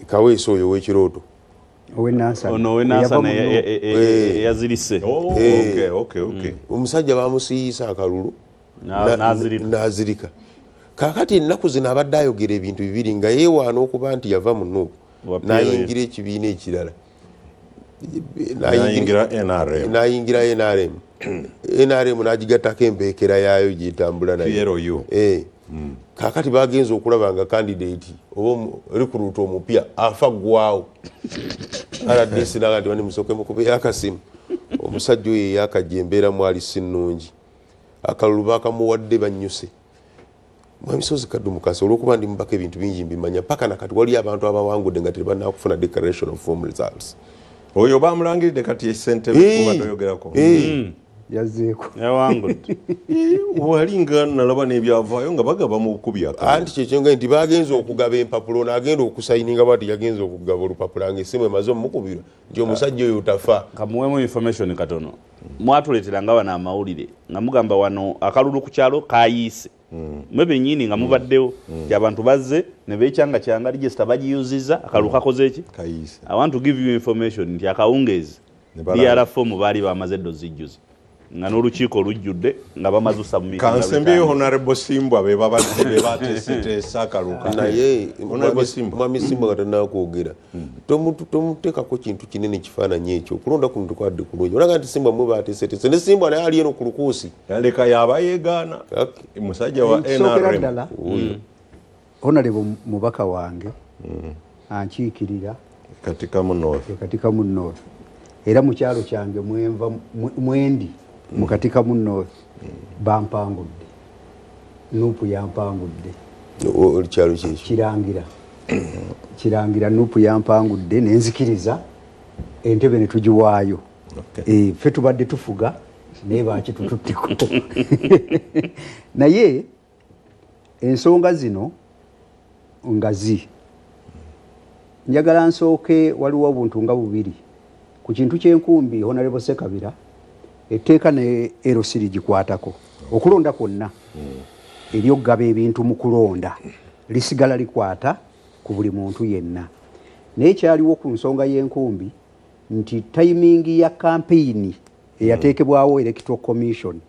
kaweesa oyo ow'ekirooto yazirise omusajja bamusiiyisa akalulu n'azirika kakati ennaku zino abadde ayogera ebintu bibiri nga yeewaana okuba nti yava mu nuupu n'ayingira ekibiina ekirala n'ayingira NRM n'agigattako empeekera yaayo gyetambula nayo kakati bagenza okulaba nga candidate oba recruit omupya afa gwawo RDC naga nti bani musooke mukubeyo akasimu omusajja oyo yakajja embeera mwali si nnungi akalulu bakamuwadde bannyuse mwamisozi kaddu mukasa olwokuba ndi mubaka ebintu bingi mbimanya paka nakati wali abantu abawangudde nga tebanakufuna declaration of form results oyo bamulangiridde kati esentebe kuba toyogerako yazzeeko yawangudde wali nga nalaba n'ebyavaayo nga bagaba mu bukubi anti kyekyonga nti bagenza okugaba empapulo n'agenda okusayininga bwati yagenza okugaba olupapula ng'essimu emaze omukubirwa nti omusajja oyo tafa kamuwemu information katono mwatuleeteranga bano amawulire nga mugamba wano akalulu ku kyalo kayiise mwe bennyini nga mubaddewo ti abantu bazze ne beekyanga kyanga register bagiyuziza akalulu kakoze eki kayiise I want to give you information nti akawungeezi DRFOM baali bamaze ddo zijjuza nga n'olukiiko olujjudde nga bamaze submit kansembe honorable Simbwa be bateeseteesa akaluka naye mwami Simbwa katana kwogera tomuteekako kintu kinene kifaananyi ekyo okulonda kuno tukwadde kulungi olaga nti Simbwa mwe bateeseteese ne Simbwa naye ali eno ku lukuusi yaleka yaba yeegaana musajja wa NRM honorable mubaka wange ankiikirira katika muno era mu kyalo kyange mwendi mu katika muno bampangudde nuupu yampangudde kyalo kyekyo kirangira nuupu yampangudde nenzikiriza entebe ne tugiwaayo ffe tubadde tufuga naye bakitututteko naye ensonga zino ngazi njagala nsooke waliwo obuntu nga bubiri ku kintu ky'enkumbi Honorable Ssekabira etteeka ne erosiri gikwatako okulonda kwonna eryokugaba ebintu mu kulonda lisigala likwata ku buli muntu yenna naye kyaliwo ku nsonga y'enkumbi nti tayimingi ya kampeyini eyateekebwawo Electoral Commission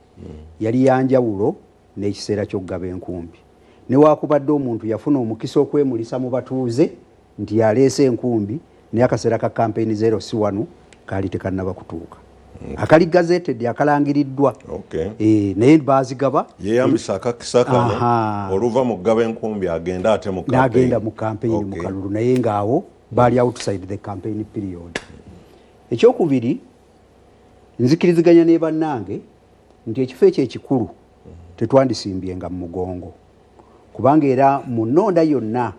yali yanjawulo n'ekiseera ky'okugaba enkumbi newakubadde omuntu yafuna omukisa okwemulisa mu batuuze nti yaleese enkumbi naye akaseera ka kampeyini 0 si wano kaali tekannaba kutuuka akali gazetted akalangiriddwa naye bazigaba yeyambisa akakisa kano oluva mu kugaba enkumbi agenda ate n'agenda mu kampeyini mu kalulu naye ngaawo baali outside the campaign period. Ekyokubiri nzikiriziganya ne bannange nti ekifo ekyo ekikulu tetwandisimbyenga mu mugongo kubanga era mu nnonda yonna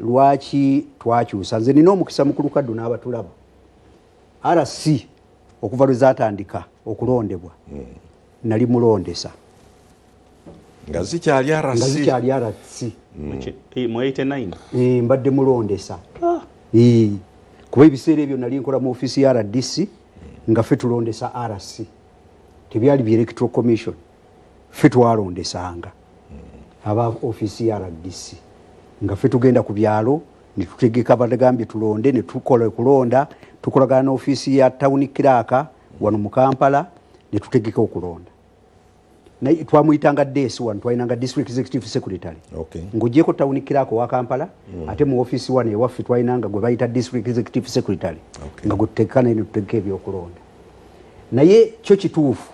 lwaki twakyusa nze nina omukisa mukulu kaddu n'abatulaba RC okuva lwe zaatandika okulondebwa nali mulondesa nga zikyali RC mu 89 mbadde mulondesa kuba ebiseera ebyo nali nkola mu ofisi ya RDC nga ffe tulondesa RC tebyali bya Electoral Commission ffe twalondesanga aba ofisi ya RDC nga ffe tugenda ku byalo ne tutegeka badagambye tulonde ne tukola okulonda tukolagana na ofisi ya town clerk wano mu Kampala ne tutegeka okulonda naye twamuyitanga DS1 twayinanga district executive secretary ng'ogyeko town clerk wa Kampala ate mu ofisi wane ewaffe twayinanga gwe bayita district executive secretary nga gwe tutegekana ne tutegeka ebyokulonda naye kyo kituufu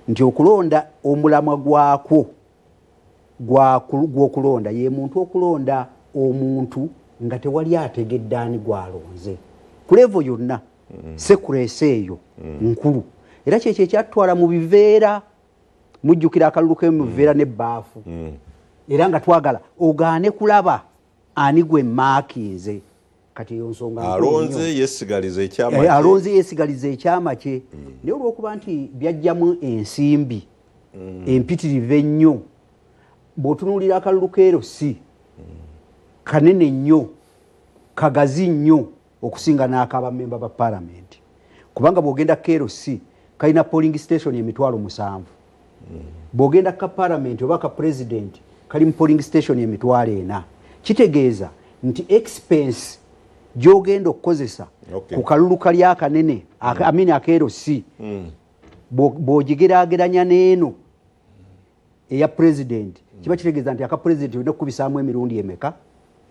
nti okulonda omulamwa gwakwo gw'okulonda ye muntu okulonda omuntu nga tewali ategedde ani gwalonze ku level yonna sekurese eyo nkulu era kyekyo ekyatwala mu biveera mujjukira akalulu k'emu biveera n'ebbaafu era nga twagala ogaane kulaba ani gwe maakinze kati eyo nsonga alonze yesigaliza ekyama kye naye olw'okuba nti byajjamu ensimbi empitirivu ennyo bw'otunuulira akalulu keero si kanene nnyo kagazi nnyo okusinga n'akabamemba ba palamenti kubanga bw'ogenda keero si kalina polling station emitwalo 7 bw'ogenda ka palamenti oba ka president kali mu polling station emitwalo 4 kitegeeza nti expense gy'ogenda okukozesa ku kalulu kali akanene amini akeero si bw'ogigeraageranya n'eno eya president kiba kitegeeza nti aka president olina okukubisaamu emirundi emeka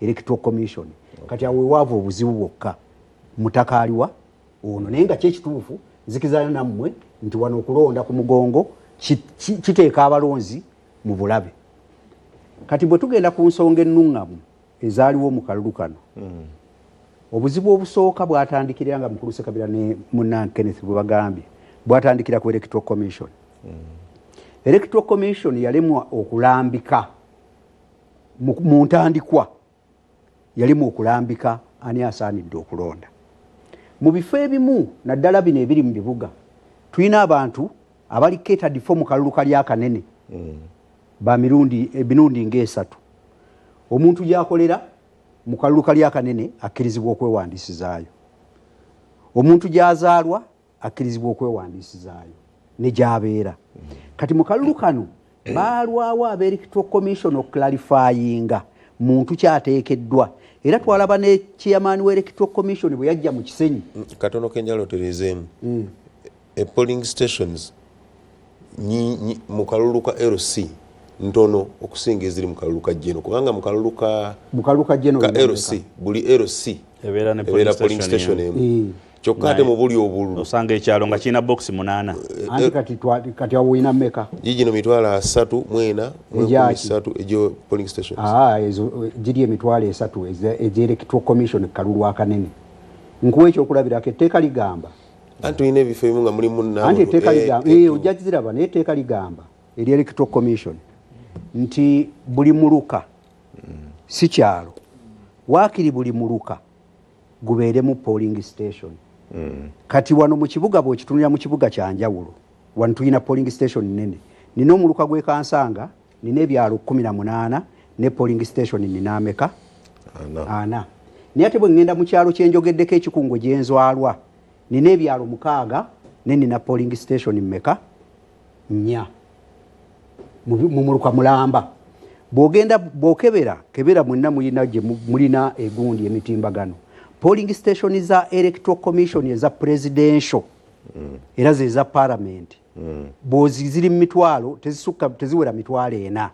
Electoral Commission kati awo waavu obuzibu bwokka mutaka aliwa ono naye nga kyekituufu nzikizaayo nammwe nti wano okulonda ku mugongo kiteeka abalonzi mu bulabe kati bwe tugenda ku nsonga ennuŋŋamu ezaaliwo mu kalulu kano obuzibu obusooka bwatandikira nga mukulu Ssekabira ne munnange Kenneth bwe bagambye bwatandikira ku Electoral Commission Electoral Commission yalemwa okulambika mu ntandikwa yalimu okulambika ani asaanidde okulonda mu bifo ebimu naddala bino ebiri mu bibuga tulina abantu abali catered for mu kalulu kali akanene ba emirundi ng'esatu omuntu gyakolera mu kalulu kali akanene akkirizibwa okwewandiisizaayo omuntu gyazaalwa akkirizibwa okwewandiisizaayo ne gy'abeera kati mu kalulu kano baalwawo ab'Electoral Commission okuclarifyinga muntu kyateekeddwa era twalaba ne chairman w'Electoral Commission bwe yajja mu kisenyi katono kenjalo terezeemu polling stations mu kalulu ka LC ntono okusinga eziri mu kalulu ka General kubanga mu kalulu ka LC buli LC ebeera ne polling station emu kyokka ate mu buli obululu osanga ekyalo nga kirina box 8 anti kati awo oyina mmeka gino mitwalo 3 mwena 3 egyo polling stations ezo giri emitwalo 3 ezelectoral commission kalulu akanene nkuwa ekyokulabirako etteeka ligamba anti oyina ebifo ebimu nga mulimu anti etteeka ligamba ojja kiziraba naye etteeka ligamba eri electoral commission nti buli muluka si kyalo waakiri buli muluka gubeere mu polling station kati wano mu kibuga bw'okitunira mu kibuga kyanjawulo wano tulina polling station nene nina omuluka gw'e Kansanga nina ebyalo 18 ne polling station nina ameka 4 naye ate bwe ngenda mu kyalo kyenjogeddeko ekikungo gye nzwalwa nina ebyalo 6 ne nina polling station mmeka 4 mu muluka mulamba bw'okebera mwenna mulina egundi emitimbagano polling station za electoral commission eza presidential era zeza parliament bozi ziri mitwalo teziwera mitwalo 4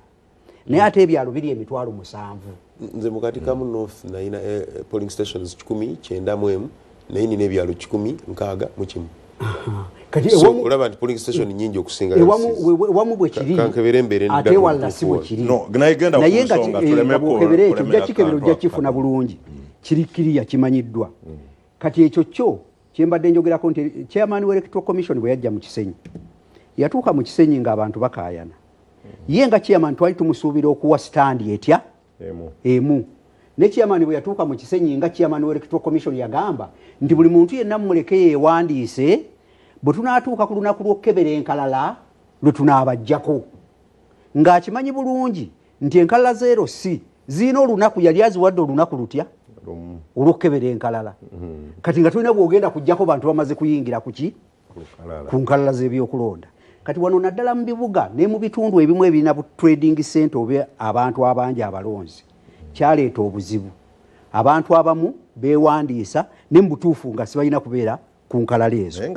naye ate ebyalo biri emitwalo 7 nze mukati kamu north naina polling stations 19 naye nina ebyalo 16 kati olaba nti polling station nyingi okusinga ewamu bwe kiri ate walla si bwe kiri naye nga bwokebera ekyo ojja kikebera ojja kifuna bulungi kirikiriya kimanyiddwa kati ekyo kyo kyembadde njogerako nti chairman w'electoral commission bwe yajja mu Kisenyi yatuuka mu Kisenyi ng'abantu bakaayana ye nga chairman twali tumusuubira okuwa standi etya emu ne chairman bwe yatuuka mu Kisenyi nga chairman w'electoral commission yagamba nti buli muntu yenna mumuleke yeewandiise bwe tunaatuuka ku lunaku lw'okukebera enkalala lwe tunaabajjako ng'akimanyi bulungi nti enkalala zero si ziina olunaku yali aziwadde olunaku lutya olw'okukebera enkalala kati nga tulina bw'ogenda kujjako bantu bamaze kuyingira kuki ku nkalala z'ebyokulonda kati wano naddala mu bibuga ne mu bitundu ebimu ebirina bu trading center oba abantu abangi abalonzi kyaleeta obuzibu abantu abamu beewandiisa ne mu butuufu nga sibalina kubeera ku nkalala ezo naye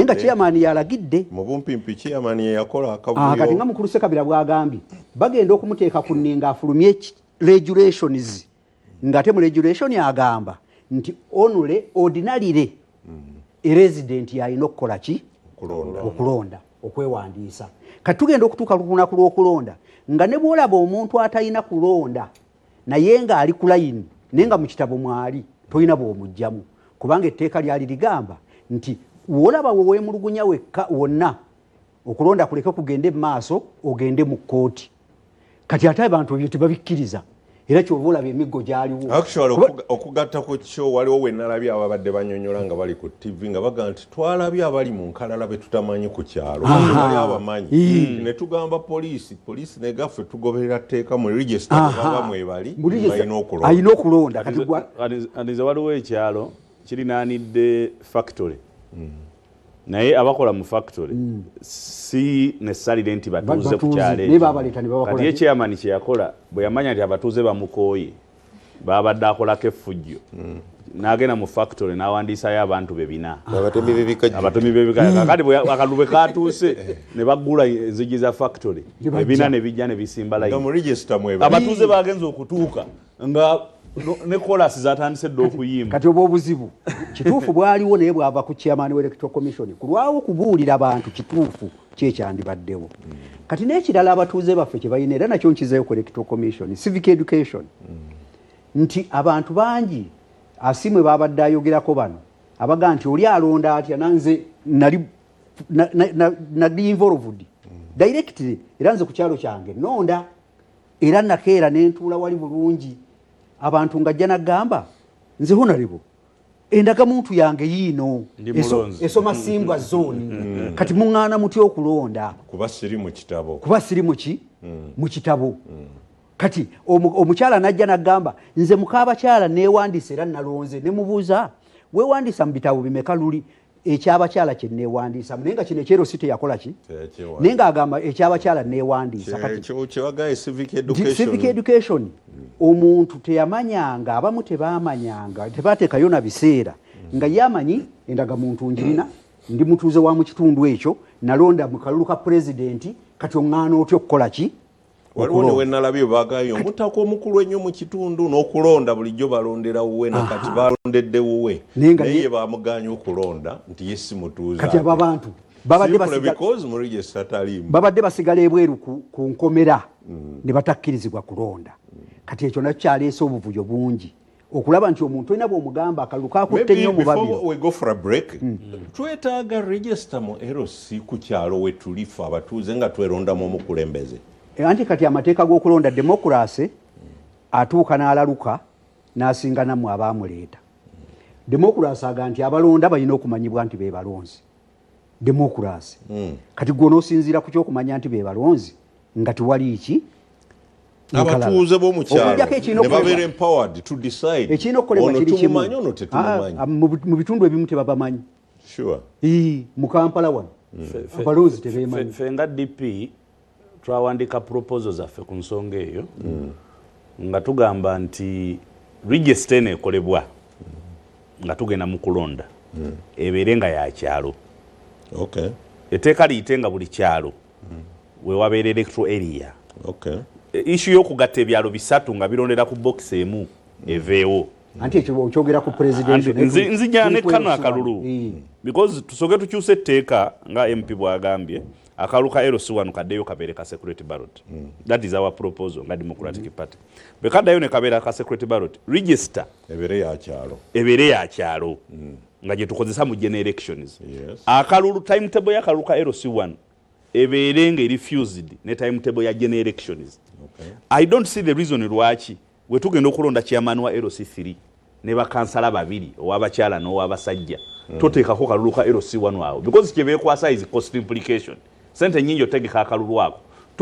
nga chairman yalagidde mu bumpimpi chairman yakola akavuyo kati nga mukulu Ssekabira bw'agambye bagenda okumuteeka ku nninga afulumye regulations ngate mu regulation agamba nti onule ordinarily resident yalina okukola ki okulonda okwewandiisa kati tugenda okutuuka ku lunaku lw'okulonda nga ne bw'olaba omuntu atalina kulonda naye nga ali ku layini naye nga mu kitabo mwali tolina bw'omugjamu kubanga etteeka lyali ligamba nti w'olaba weemulugunya wekka wonna okulonda kuleke kugende mu maaso ogende mu kkooti kati ate abantu ebyo tebabikkiriza era kyova olaba emiggo gyaliwo okugatta ku kyo waliwo wenalabye ababadde banyonyola nga bali ku TV nga baga nti twalabye abali mu nkalala be tutamanyi ku kyalo bali abamanyi ne tugamba poliisi negaffe tugoberera tteeka mu register baba mwebali alina okulonda anize waliwo ekyalo kirinaanidde factory naye abakola mu factory si necessarily nti batuuze ku kyalo kati chairman kye yakola bwe yamanya nti abatuuze bamukooye babadde akolako effujjo n'agenda mu factory n'awandiisayo abantu bebina abatemi b'ebikajjo kakati akalulu bwe katuuse ne baggula enzigi za factory ebina ne bijja ne bisimba layini abatuuze bagenze okutuuka nga ne chorus zatandise dde okuyimba kati oba obuzibu kituufu bwaliwo naye bwava ku chairman w'electoral commission kulwawo okubuulira abantu kituufu kyekyandibaddewo kati n'ekirala abatuuze baffe kye balina era nakyo nkizeeyo ku electoral commission civic education nti abantu bangi asimwe babadde ayogerako bano abaga nti oli alonda atya nanze nali involved directly era nze ku kyalo kyange nonda era nakeera nentuula wali bulungi abantu ngajja nagamba nze honorable endagamuntu yange yiino esoma simbwa zoni kati muŋŋaana muti okulonda kuba siri mu kitabo kati omukyala najja nagamba nze mukaabakyala neewandiisa era nalonze ne mubuuza weewandiisa mu bitabo bimeka luli ekyabakyala kye neewandiisa naye nga kino ekyero si teyakola ki naye ng'agamba ekyabakyala neewandiisa civic education omuntu teyamanyanga abamu tebamanyanga tebateekayo na biseera nga yamanyi endagamuntu njirina ndi mutuuze wa mu kitundu ekyo nalonda mu kalulu ka pulezidenti kati oŋŋaana otya okukola ki waliwo ne wenalabye bagayo omutaka omukulu ennyo mu kitundu n'okulonda bulijjo balondera wuwe nakati balondedde wuwe naye bamuganya okulonda nti ye si mutuuze kati abo abantu babadde basigala ebweru ku nkomera ne batakkirizibwa kulonda kati ekyo nakyo kyaleese obuvuyo bungi okulaba nti omuntu olina bw'omugamba akalulu kakutte nnyo mu babiro twetaaga register mu LC ku kyalo we tulifu abatuuze nga twerondamu omukulembeze anti kati amateeka g'okulonda demokurasi atuuka n'alaluka n'asinga nammwe abaamuleeta demokurasi aga nti abalonda balina okumanyibwa nti be balonzi demokurasi kati gwe onoosinziira ku kyokumanya nti be balonzi nga tiwali ki abatuuze b'omu kyalo ne babeera empowered to decide ekirina okukolebwa kiri kimu ono tetumumanyi mu bitundu ebimu tebabamanyi mu Kampala wano abalonzi tebeemanyi ffe nga DP twawandika proposal zaffe ku nsonga eyo nga tugamba nti register eno ekolebwa nga tugenda mu kulonda ebeere nga ya kyalo eteeka liyite nga buli kyalo wewabeera electoral area issue y'okugatta ebyalo bisatu nga birondera ku box emu eveewo anti ekyo okyogera ku president nzija ne kano akalulu because tusoke tukyuse etteeka nga MP bwagambye akalulu ka LC1 kaddeyo kabeere ka security ballot that is our proposal nga Democratic Party bekaddayo ne kabeera ka security ballot register ebeere ya kyalo nga gye tukozesa mu general elections akalulu timetable y'akalulu ka LC1 ebeere nga refused ne timetable ya general elections I don't see the reason lwaki we tugenda okulonda chairman wa LC3 ne bakansala babiri owabakyala n'owabasajja toteekako kalulu ka LC1 waawo because kye beekwasa is cost implication sente nyingi otegeka akalulu ako